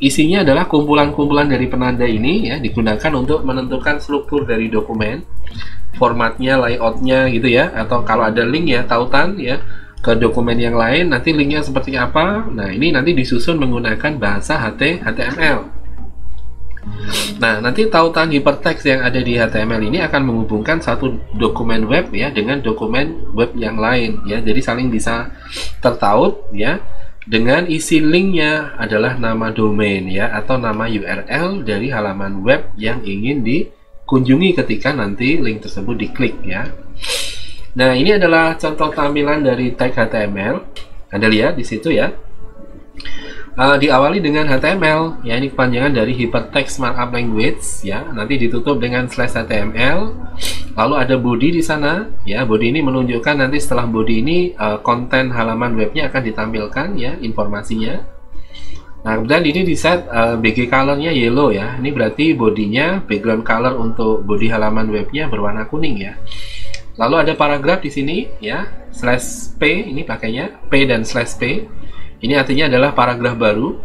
Isinya adalah kumpulan-kumpulan dari penanda ini ya, digunakan untuk menentukan struktur dari dokumen, formatnya, layoutnya gitu ya, atau kalau ada link ya, tautan ya ke dokumen yang lain, nanti linknya seperti apa. Nah, ini nanti disusun menggunakan bahasa HTML. Nah, nanti tautan hypertext yang ada di HTML ini akan menghubungkan satu dokumen web ya dengan dokumen web yang lain ya. Jadi saling bisa tertaut ya, dengan isi linknya adalah nama domain ya atau nama URL dari halaman web yang ingin dikunjungi ketika nanti link tersebut diklik ya. Nah, ini adalah contoh tampilan dari tag HTML. Anda lihat di situ ya. Diawali dengan HTML ya, ini kepanjangan dari Hypertext Markup Language ya. Nanti ditutup dengan /HTML. Lalu ada body di sana ya. Body ini menunjukkan nanti setelah body ini konten halaman webnya akan ditampilkan ya, informasinya. Nah, kemudian ini di set BG colornya yellow ya. Ini berarti bodinya, background color untuk body halaman webnya berwarna kuning ya. Lalu ada paragraf di sini ya, /p ini pakainya p dan /p. Ini artinya adalah paragraf baru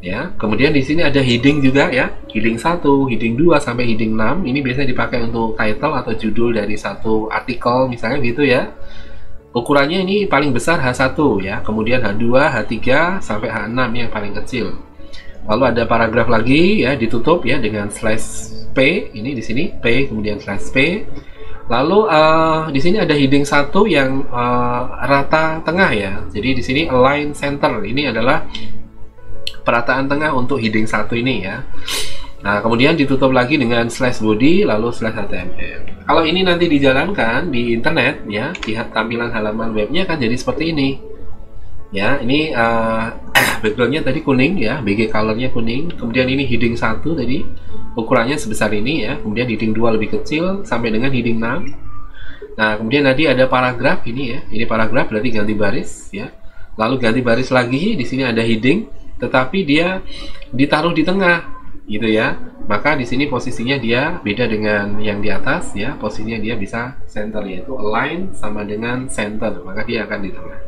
ya. Kemudian di sini ada heading juga ya, heading 1, heading 2 sampai heading 6. Ini biasanya dipakai untuk title atau judul dari satu artikel misalnya gitu ya. Ukurannya ini paling besar H1 ya, kemudian H2, H3 sampai H6 yang paling kecil. Lalu ada paragraf lagi ya, ditutup ya dengan /p. Ini di sini p kemudian /p. Lalu di sini ada heading 1 yang rata tengah ya. Jadi di sini align center. Ini adalah perataan tengah untuk heading 1 ini ya. Nah, kemudian ditutup lagi dengan /body lalu /html. Kalau ini nanti dijalankan di internet ya, lihat tampilan halaman webnya kan jadi seperti ini. Ya, ini backgroundnya tadi kuning ya, BG colornya kuning. Kemudian ini heading 1 tadi ukurannya sebesar ini ya. Kemudian heading 2 lebih kecil sampai dengan heading 6. Nah, kemudian tadi ada paragraf ini ya. Ini paragraf berarti ganti baris ya. Lalu ganti baris lagi, di sini ada heading tetapi dia ditaruh di tengah gitu ya. Maka di sini posisinya dia beda dengan yang di atas ya. Posisinya dia bisa center, yaitu align sama dengan center. Maka dia akan di tengah.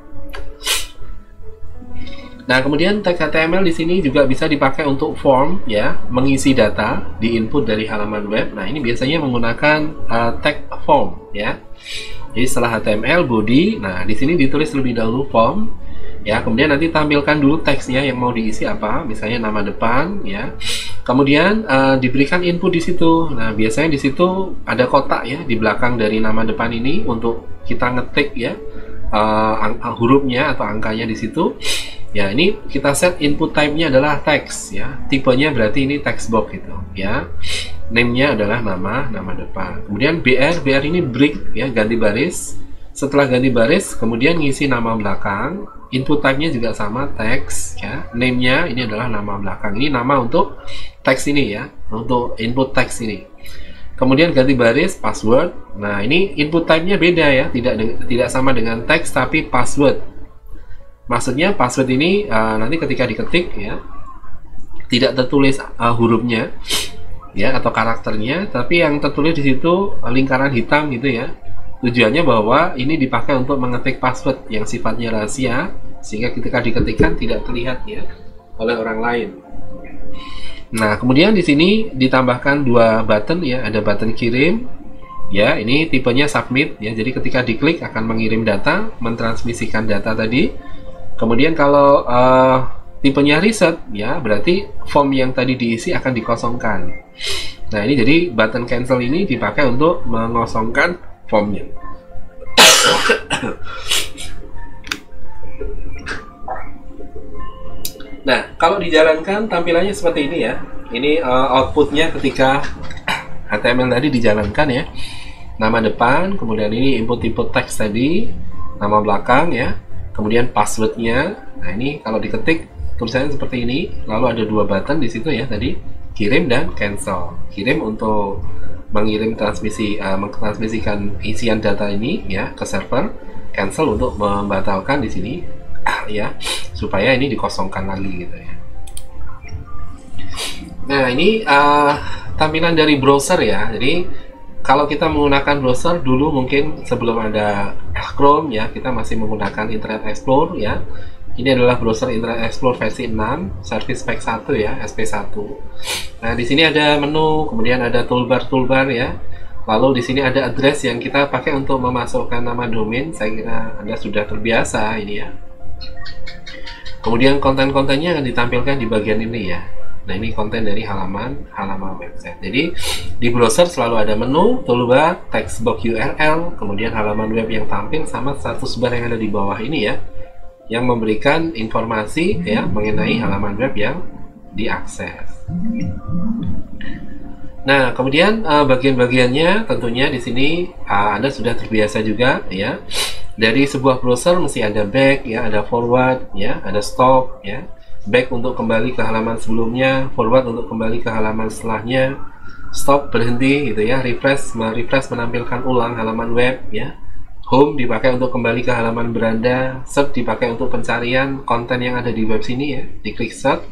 Nah, kemudian tag HTML di sini juga bisa dipakai untuk form ya, mengisi data di input dari halaman web. Nah, ini biasanya menggunakan tag form ya. Jadi setelah HTML body, nah di sini ditulis lebih dahulu form ya, kemudian nanti tampilkan dulu teksnya yang mau diisi apa, misalnya nama depan ya. Kemudian diberikan input di situ. Nah, biasanya di situ ada kotak ya di belakang dari nama depan ini untuk kita ngetik ya hurufnya atau angkanya di situ. Ya, ini kita set input type-nya adalah text ya. Tipenya berarti ini text box gitu ya. Name-nya adalah nama depan. Kemudian BR ini break ya, ganti baris. Setelah ganti baris, kemudian ngisi nama belakang. Input type-nya juga sama text ya. Name-nya ini adalah nama belakang. Ini nama untuk teks ini ya, untuk input teks ini. Kemudian ganti baris, password. Nah, ini input type-nya beda ya, tidak sama dengan teks tapi password. Maksudnya password ini nanti ketika diketik ya, tidak tertulis hurufnya ya atau karakternya, tapi yang tertulis di situ lingkaran hitam gitu ya. Tujuannya bahwa ini dipakai untuk mengetik password yang sifatnya rahasia, sehingga ketika diketikkan tidak terlihat ya oleh orang lain. Nah, kemudian di sini ditambahkan dua button ya, ada button kirim ya, ini tipenya submit ya. Jadi ketika diklik akan mengirim data, mentransmisikan data tadi. Kemudian kalau tipenya reset ya, berarti form yang tadi diisi akan dikosongkan. Nah, ini jadi button cancel ini dipakai untuk mengosongkan formnya. Nah, kalau dijalankan tampilannya seperti ini ya. Ini outputnya ketika HTML tadi dijalankan ya. Nama depan, kemudian ini input teks tadi, nama belakang ya, kemudian passwordnya. Nah, ini kalau diketik tulisannya seperti ini. Lalu ada dua button di situ ya tadi, kirim dan cancel. Kirim untuk mengirim mentransmisikan isian data ini ya ke server, cancel untuk membatalkan di sini ya, supaya ini dikosongkan lagi gitu ya. Nah, ini tampilan dari browser ya. Jadi kalau kita menggunakan browser dulu, mungkin sebelum ada Chrome ya, kita masih menggunakan Internet Explorer ya. Ini adalah browser Internet Explorer versi 6, Service Pack 1 ya, SP1. Nah, di sini ada menu, kemudian ada toolbar ya. Lalu di sini ada address yang kita pakai untuk memasukkan nama domain. Saya kira Anda sudah terbiasa ini ya. Kemudian konten-kontennya akan ditampilkan di bagian ini ya. Nah, ini konten dari halaman website. Jadi di browser selalu ada menu, toolbar, text box URL, kemudian halaman web yang tampil sama status bar yang ada di bawah ini ya, yang memberikan informasi ya mengenai halaman web yang diakses. Nah, kemudian bagian-bagiannya tentunya di sini Anda sudah terbiasa juga ya. Dari sebuah browser mesti ada back ya, ada forward ya, ada stop ya. Back untuk kembali ke halaman sebelumnya, forward untuk kembali ke halaman setelahnya, stop berhenti gitu ya, refresh menampilkan ulang halaman web ya. Home dipakai untuk kembali ke halaman beranda, search dipakai untuk pencarian konten yang ada di web sini ya. Diklik search,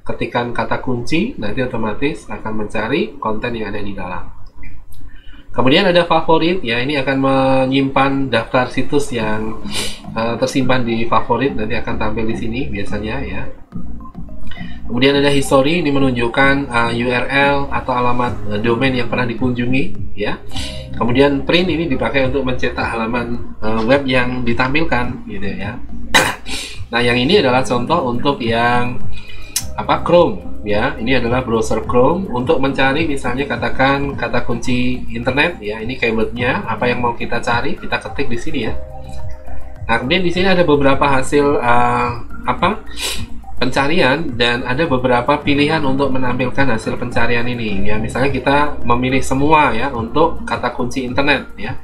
ketikkan kata kunci, nanti otomatis akan mencari konten yang ada di dalam. Kemudian ada favorit ya, ini akan menyimpan daftar situs yang tersimpan di favorit, nanti akan tampil di sini biasanya ya. Kemudian ada history, ini menunjukkan URL atau alamat domain yang pernah dikunjungi ya. Kemudian print ini dipakai untuk mencetak halaman web yang ditampilkan gitu ya. Nah, yang ini adalah contoh untuk yang Chrome ya. Ini adalah browser Chrome untuk mencari misalnya katakan kata kunci internet ya. Ini keywordnya apa yang mau kita cari, kita ketik di sini ya. Nah, kemudian di sini ada beberapa hasil pencarian dan ada beberapa pilihan untuk menampilkan hasil pencarian ini ya. Misalnya kita memilih semua ya untuk kata kunci internet ya.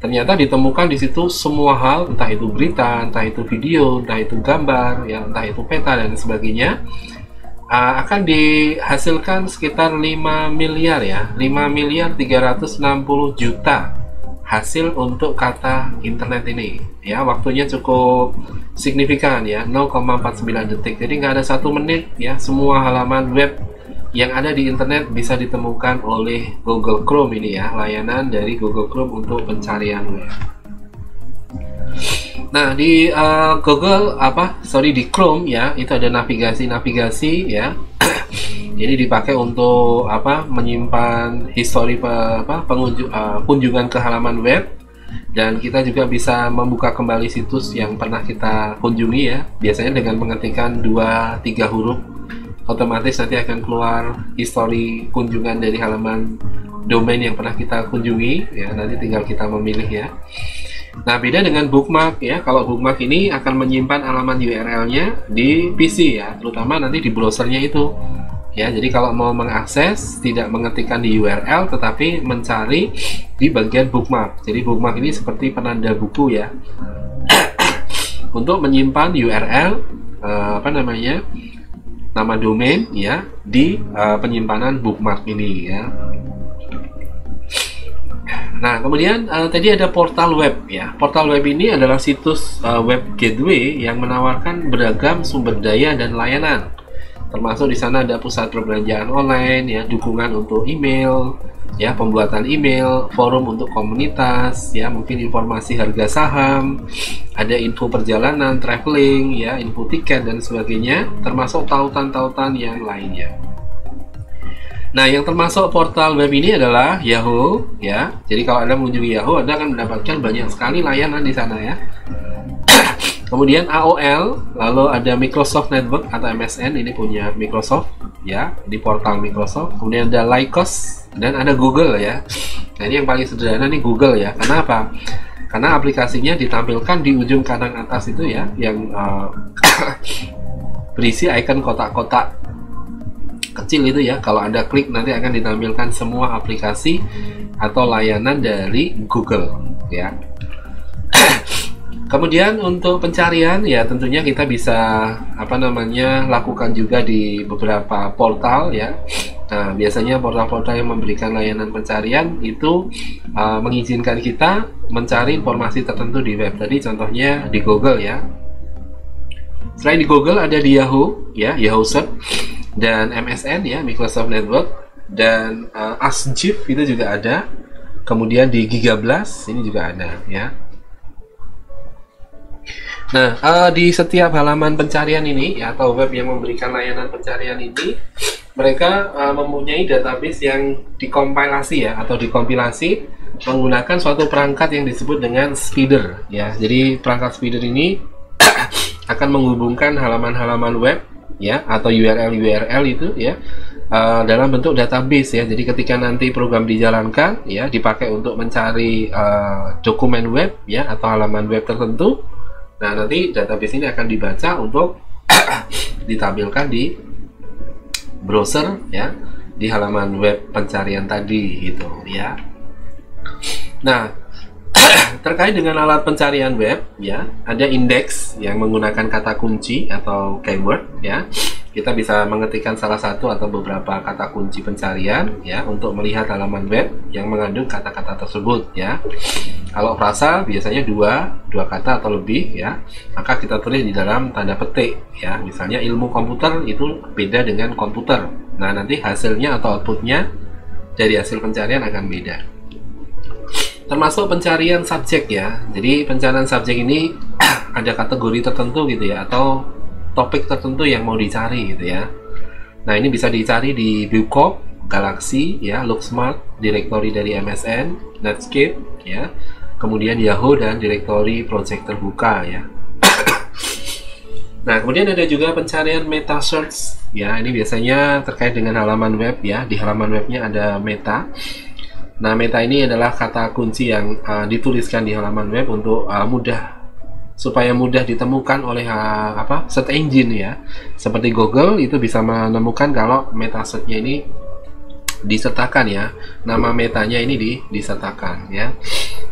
Ternyata ditemukan di situ semua hal, entah itu berita, entah itu video, entah itu gambar ya, entah itu peta dan sebagainya. Akan dihasilkan sekitar 5 miliar ya, 5.360 juta hasil untuk kata internet ini ya. Waktunya cukup signifikan ya, 0,49 detik. Jadi nggak ada 1 menit ya, semua halaman web yang ada di internet bisa ditemukan oleh Google Chrome ini ya, layanan dari Google Chrome untuk pencarian web. Nah, di di Chrome ya, itu ada navigasi ya. Ini dipakai untuk menyimpan histori kunjungan ke halaman web, dan kita juga bisa membuka kembali situs yang pernah kita kunjungi ya. Biasanya dengan mengetikkan 2-3 huruf otomatis nanti akan keluar histori kunjungan dari halaman domain yang pernah kita kunjungi ya. Nanti tinggal kita memilih ya. Nah, beda dengan bookmark ya. Kalau bookmark ini akan menyimpan alamat URL-nya di PC ya, terutama nanti di browsernya itu. Ya, jadi kalau mau mengakses tidak mengetikkan di URL tetapi mencari di bagian bookmark. Jadi bookmark ini seperti penanda buku ya. Untuk menyimpan URL nama domain ya di penyimpanan bookmark ini ya. Nah, kemudian tadi ada portal web ya. Portal web ini adalah situs web gateway yang menawarkan beragam sumber daya dan layanan. Termasuk di sana ada pusat perbelanjaan online ya, dukungan untuk email, ya, pembuatan email, forum untuk komunitas, ya, mungkin informasi harga saham, ada info perjalanan, traveling, ya, info tiket dan sebagainya, termasuk tautan-tautan yang lainnya. Nah, yang termasuk portal web ini adalah Yahoo, ya. Jadi kalau Anda mengunjungi Yahoo, Anda akan mendapatkan banyak sekali layanan di sana, ya. Kemudian AOL, lalu ada Microsoft Network atau MSN, ini punya Microsoft, ya, di portal Microsoft. Kemudian ada Lycos dan ada Google, ya. Nah, ini yang paling sederhana nih, Google, ya. Karena apa? Karena aplikasinya ditampilkan di ujung kanan atas itu, ya, yang berisi icon kotak-kotak kecil itu, ya. Kalau Anda klik nanti akan ditampilkan semua aplikasi atau layanan dari Google, ya. Kemudian untuk pencarian, ya, tentunya kita bisa lakukan juga di beberapa portal, ya. Nah, biasanya portal-portal yang memberikan layanan pencarian itu mengizinkan kita mencari informasi tertentu di web. Tadi contohnya di Google, ya. Selain di Google ada di Yahoo, ya, Yahoo Search, dan MSN, ya, Microsoft Network, dan AskJiff itu juga ada. Kemudian di Gigablast ini juga ada, ya. Nah, di setiap halaman pencarian ini, ya, atau web yang memberikan layanan pencarian ini, mereka mempunyai database yang dikompilasi, ya, atau dikompilasi menggunakan suatu perangkat yang disebut dengan speeder, ya. Jadi perangkat speeder ini akan menghubungkan halaman-halaman web, ya, atau URL itu, ya, dalam bentuk database, ya. Jadi ketika nanti program dijalankan, ya, dipakai untuk mencari dokumen web, ya, atau halaman web tertentu. Nah, nanti database ini akan dibaca untuk ditampilkan di browser, ya, di halaman web pencarian tadi gitu, ya. Nah, terkait dengan alat pencarian web, ya, ada indeks yang menggunakan kata kunci atau keyword, ya. Kita bisa mengetikkan salah satu atau beberapa kata kunci pencarian, ya, untuk melihat halaman web yang mengandung kata-kata tersebut, ya. Kalau frasa biasanya dua kata atau lebih, ya, maka kita tulis di dalam tanda petik, ya. Misalnya ilmu komputer itu beda dengan komputer. Nah, nanti hasilnya atau outputnya dari hasil pencarian akan beda. Termasuk pencarian subjek, ya. Jadi pencarian subjek ini ada kategori tertentu gitu, ya, atau topik tertentu yang mau dicari gitu, ya. Nah, ini bisa dicari di Bucop, Galaxy, ya, Looksmart, direktori dari MSN, Netscape, ya. Kemudian Yahoo dan direktori project terbuka, ya. Nah, kemudian ada juga pencarian meta search, ya. Ini biasanya terkait dengan halaman web, ya. Di halaman webnya ada meta. Nah, meta ini adalah kata kunci yang dituliskan di halaman web untuk supaya mudah ditemukan oleh search engine, ya. Seperti Google itu bisa menemukan kalau meta search-nya ini disertakan, ya. Nama metanya ini disertakan, ya.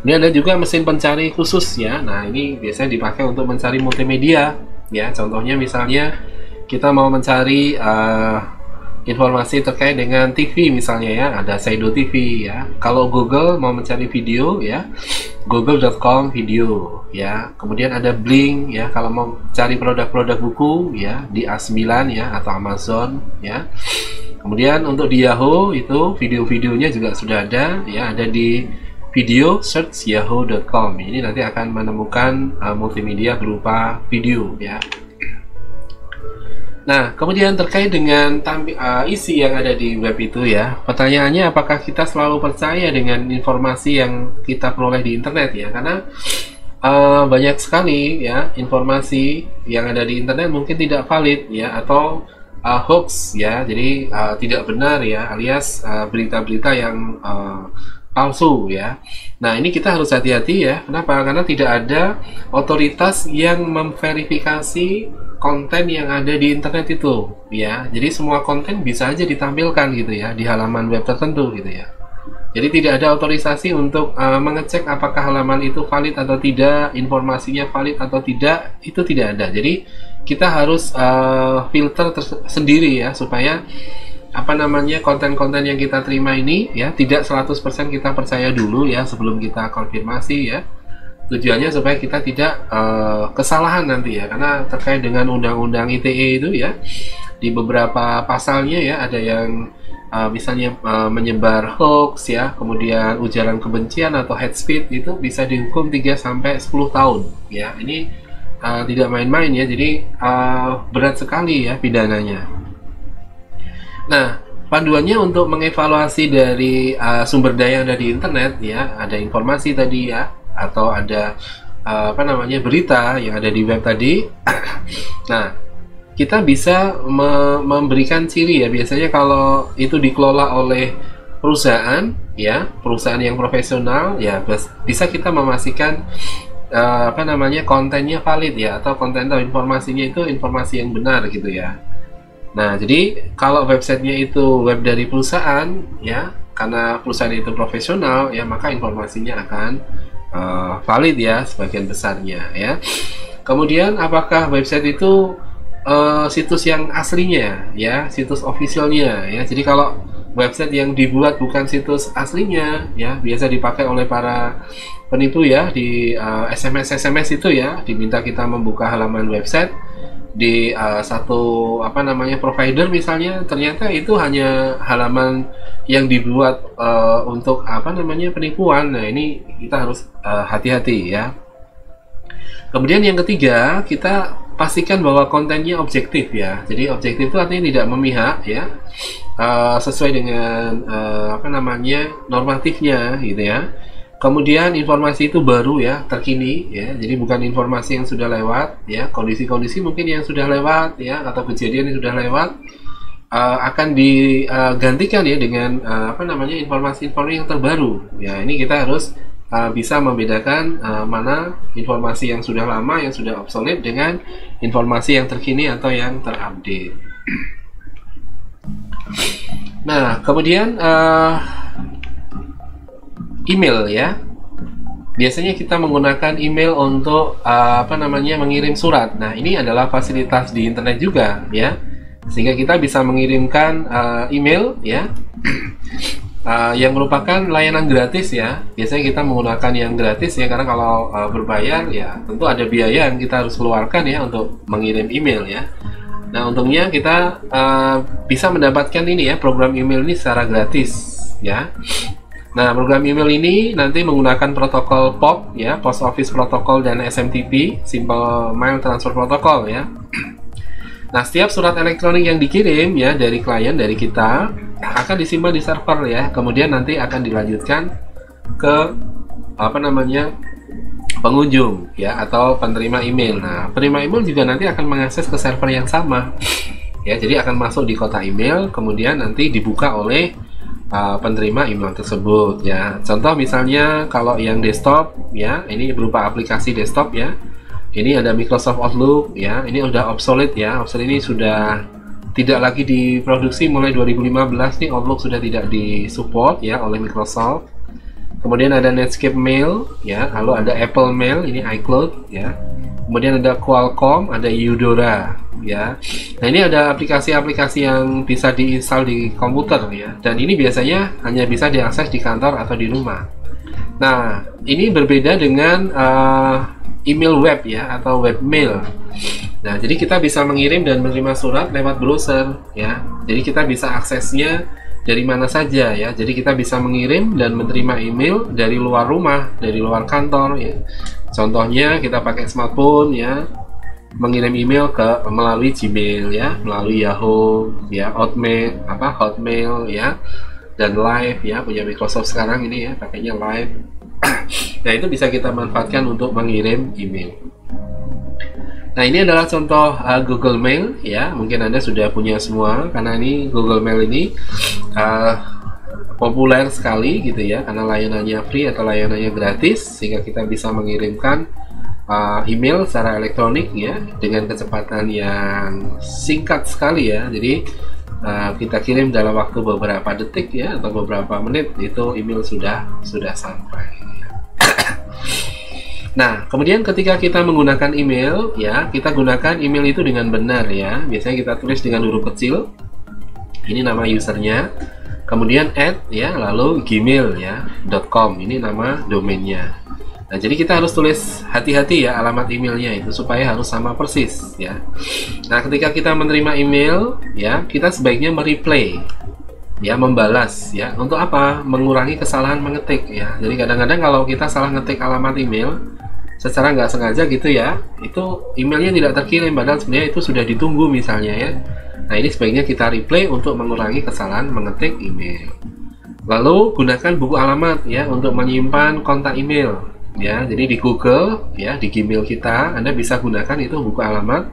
Ini ada juga mesin pencari khusus, ya. Nah, ini biasanya dipakai untuk mencari multimedia, ya. Contohnya misalnya kita mau mencari informasi terkait dengan TV misalnya, ya, ada Saido TV, ya. Kalau Google mau mencari video, ya, google.com video, ya. Kemudian ada Blink, ya, kalau mau cari produk-produk buku, ya, di A9, ya, atau Amazon, ya. Kemudian untuk di Yahoo itu video-videonya juga sudah ada, ya, ada di video search yahoo.com. Ini nanti akan menemukan multimedia berupa video, ya. Nah, kemudian terkait dengan isi yang ada di web itu, ya, pertanyaannya apakah kita selalu percaya dengan informasi yang kita peroleh di internet, ya? Karena banyak sekali, ya, informasi yang ada di internet mungkin tidak valid, ya, atau hoax, ya, jadi tidak benar, ya, alias berita-berita yang palsu, ya. Nah, ini kita harus hati-hati, ya. Kenapa? Karena tidak ada otoritas yang memverifikasi konten yang ada di internet itu, ya. Jadi semua konten bisa aja ditampilkan gitu, ya, di halaman web tertentu gitu, ya. Jadi tidak ada otorisasi untuk mengecek apakah halaman itu valid atau tidak, informasinya valid atau tidak, itu tidak ada. Jadi kita harus filter sendiri, ya, supaya apa namanya, konten-konten yang kita terima ini ya tidak 100% kita percaya dulu ya sebelum kita konfirmasi ya. Tujuannya supaya kita tidak kesalahan nanti ya, karena terkait dengan undang-undang ITE itu ya, di beberapa pasalnya ya ada yang misalnya menyebar hoax ya, kemudian ujaran kebencian atau hate speech, itu bisa dihukum 3-10 tahun ya. Ini tidak main-main ya, jadi berat sekali ya pidananya. Nah, panduannya untuk mengevaluasi dari sumber daya yang ada di internet ya, ada informasi tadi ya, atau ada apa namanya, berita yang ada di web tadi. Nah, kita bisa memberikan ciri ya, biasanya kalau itu dikelola oleh perusahaan ya, perusahaan yang profesional ya, bisa kita memastikan apa namanya, kontennya valid ya, atau konten atau informasinya itu informasi yang benar gitu ya. Nah, jadi kalau websitenya itu web dari perusahaan ya, karena perusahaan itu profesional ya, maka informasinya akan valid ya sebagian besarnya ya. Kemudian apakah website itu situs yang aslinya ya, situs officialnya ya. Jadi kalau website yang dibuat bukan situs aslinya ya, biasa dipakai oleh para penipu ya, di SMS itu ya, diminta kita membuka halaman website di satu apa namanya, provider misalnya, ternyata itu hanya halaman yang dibuat untuk apa namanya, penipuan. Nah, ini kita harus hati-hati ya. Kemudian yang ketiga, kita pastikan bahwa kontennya objektif ya. Jadi objektif itu artinya tidak memihak ya, sesuai dengan apa namanya, normatifnya gitu ya. Kemudian informasi itu baru ya, terkini ya, jadi bukan informasi yang sudah lewat ya, kondisi-kondisi mungkin yang sudah lewat ya, atau kejadian yang sudah lewat akan digantikan ya dengan apa namanya, informasi-informasi yang terbaru ya. Ini kita harus bisa membedakan mana informasi yang sudah lama, yang sudah obsolete, dengan informasi yang terkini atau yang terupdate. Nah, kemudian email ya, biasanya kita menggunakan email untuk apa namanya, mengirim surat. Nah, ini adalah fasilitas di internet juga ya, sehingga kita bisa mengirimkan email ya, yang merupakan layanan gratis ya. Biasanya kita menggunakan yang gratis ya, karena kalau berbayar ya tentu ada biaya yang kita harus keluarkan ya untuk mengirim email ya. Nah, untungnya kita bisa mendapatkan ini ya, program email ini secara gratis ya. Nah, program email ini nanti menggunakan protokol POP ya, Post Office Protocol, dan SMTP, Simple Mail Transfer Protocol ya. Nah, setiap surat elektronik yang dikirim ya dari klien, dari kita, akan disimpan di server ya. Kemudian nanti akan dilanjutkan ke apa namanya, pengunjung ya, atau penerima email. Nah, penerima email juga nanti akan mengakses ke server yang sama ya. Jadi akan masuk di kotak email, kemudian nanti dibuka oleh penerima email tersebut ya. Contoh misalnya kalau yang desktop ya, ini berupa aplikasi desktop ya. Ini ada Microsoft Outlook ya, ini udah obsolete ya. Obsolete ini sudah tidak lagi diproduksi mulai 2015 nih, Outlook sudah tidak disupport ya oleh Microsoft. Kemudian ada Netscape Mail ya, lalu ada Apple Mail, ini iCloud ya. Kemudian ada Qualcomm, ada Eudora ya. Nah, ini ada aplikasi-aplikasi yang bisa diinstal di komputer ya, dan ini biasanya hanya bisa diakses di kantor atau di rumah. Nah, ini berbeda dengan email web ya, atau webmail. Nah, jadi kita bisa mengirim dan menerima surat lewat browser ya. Jadi kita bisa aksesnya dari mana saja ya. Jadi kita bisa mengirim dan menerima email dari luar rumah, dari luar kantor ya. Contohnya kita pakai smartphone ya, mengirim email melalui Gmail ya, melalui Yahoo ya, Hotmail ya, dan Live ya, punya Microsoft sekarang ini ya, pakainya Live. Nah, itu bisa kita manfaatkan untuk mengirim email. Nah, ini adalah contoh Google Mail ya, mungkin Anda sudah punya semua, karena ini Google Mail ini populer sekali gitu ya, karena layanannya free atau layanannya gratis, sehingga kita bisa mengirimkan email secara elektronik ya, dengan kecepatan yang singkat sekali ya. Jadi kita kirim dalam waktu beberapa detik ya, atau beberapa menit, itu email sudah sampai. Nah, kemudian ketika kita menggunakan email ya, kita gunakan email itu dengan benar ya. Biasanya kita tulis dengan huruf kecil Ini nama usernya. Kemudian ya, lalu gmail ya .com, ini nama domainnya. Nah, jadi kita harus tulis hati-hati ya alamat emailnya itu supaya harus sama persis ya. Nah, ketika kita menerima email ya, kita sebaiknya mereply ya, membalas ya. Untuk apa? Mengurangi kesalahan mengetik ya. Jadi kadang-kadang kalau kita salah ngetik alamat email secara nggak sengaja gitu ya, itu emailnya tidak terkirim padahal sebenarnya itu sudah ditunggu misalnya ya. Nah, ini sebaiknya kita replay untuk mengurangi kesalahan mengetik email. Lalu gunakan buku alamat ya untuk menyimpan kontak email ya. Jadi di Google ya, di Gmail kita Anda bisa gunakan itu buku alamat.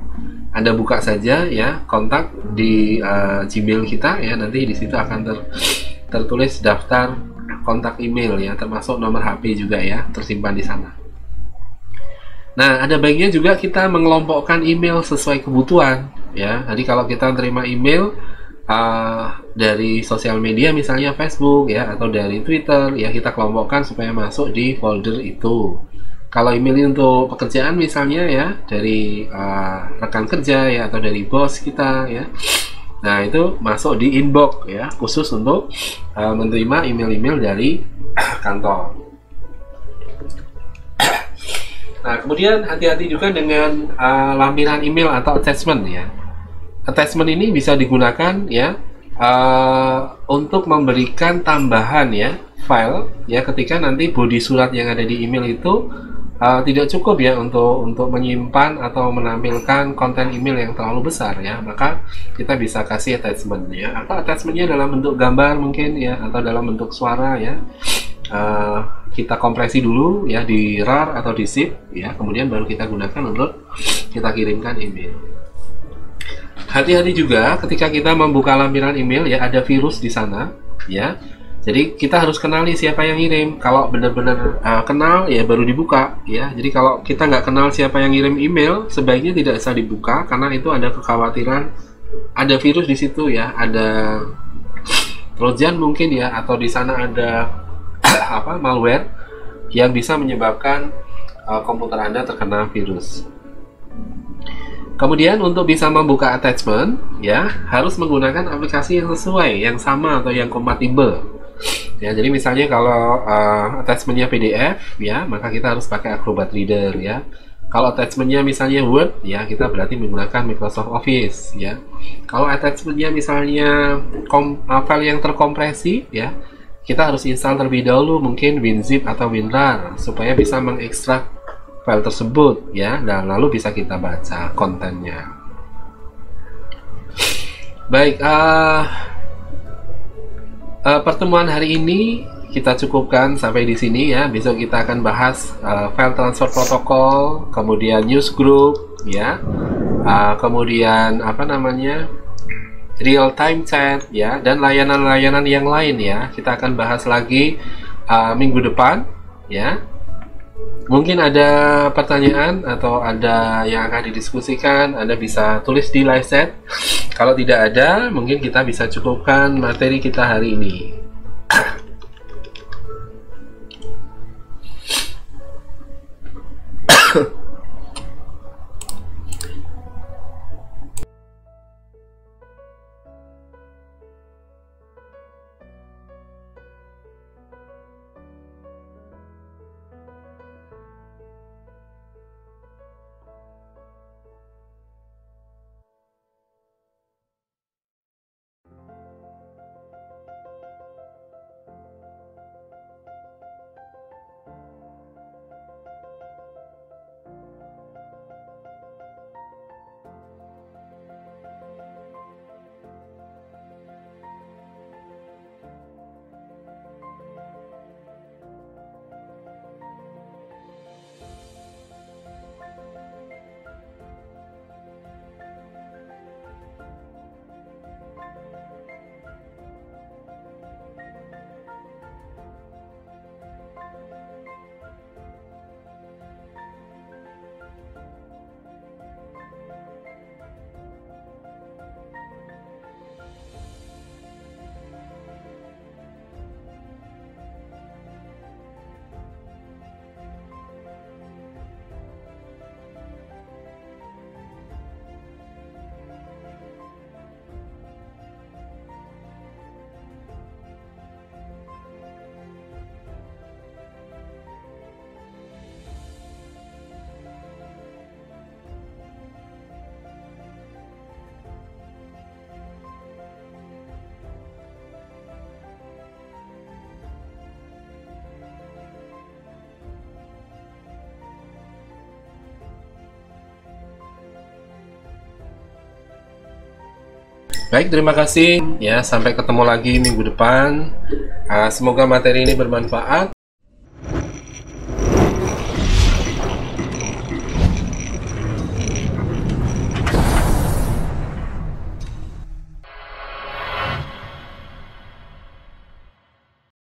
Anda buka saja ya kontak di Gmail kita ya, nanti di situ akan tertulis daftar kontak email ya, termasuk nomor HP juga ya, tersimpan di sana. Nah, ada baiknya juga kita mengelompokkan email sesuai kebutuhan ya. Jadi kalau kita terima email dari sosial media misalnya Facebook ya, atau dari Twitter ya, kita kelompokkan supaya masuk di folder itu. Kalau email untuk pekerjaan misalnya ya, dari rekan kerja ya, atau dari bos kita ya, nah itu masuk di inbox ya, khusus untuk menerima email-email dari kantor. Nah, kemudian hati-hati juga dengan lampiran email atau attachment ya. Attachment ini bisa digunakan ya untuk memberikan tambahan ya file ya, ketika nanti bodi surat yang ada di email itu tidak cukup ya untuk menyimpan atau menampilkan konten email yang terlalu besar ya, maka kita bisa kasih attachment ya, atau attachmentnya dalam bentuk gambar mungkin ya, atau dalam bentuk suara ya. Kita kompresi dulu ya di RAR atau di zip ya, kemudian baru kita gunakan untuk kita kirimkan email. Hati-hati juga ketika kita membuka lampiran email ya, ada virus di sana ya. Jadi kita harus kenali siapa yang ngirim. Kalau benar-benar kenal ya baru dibuka ya. Jadi kalau kita nggak kenal siapa yang ngirim email, sebaiknya tidak usah dibuka karena itu ada kekhawatiran ada virus di situ ya, ada trojan mungkin ya, atau di sana ada malware yang bisa menyebabkan komputer Anda terkena virus. Kemudian untuk bisa membuka attachment ya, harus menggunakan aplikasi yang sesuai, yang sama atau yang kompatibel. Ya, jadi misalnya kalau attachmentnya PDF ya, maka kita harus pakai Acrobat Reader ya. Kalau attachmentnya misalnya Word ya, kita berarti menggunakan Microsoft Office ya. Kalau attachmentnya misalnya file yang terkompresi ya, kita harus install terlebih dahulu mungkin WinZip atau WinRAR supaya bisa mengekstrak file tersebut ya, dan lalu bisa kita baca kontennya. Baik, pertemuan hari ini kita cukupkan sampai di sini ya. Besok kita akan bahas file transfer protocol, kemudian newsgroup ya, kemudian real time chat ya, dan layanan-layanan yang lain ya. Kita akan bahas lagi minggu depan ya. Mungkin ada pertanyaan atau ada yang akan didiskusikan, Anda bisa tulis di live chat. Kalau tidak ada, mungkin kita bisa cukupkan materi kita hari ini. Baik, terima kasih ya. Sampai ketemu lagi minggu depan. Semoga materi ini bermanfaat.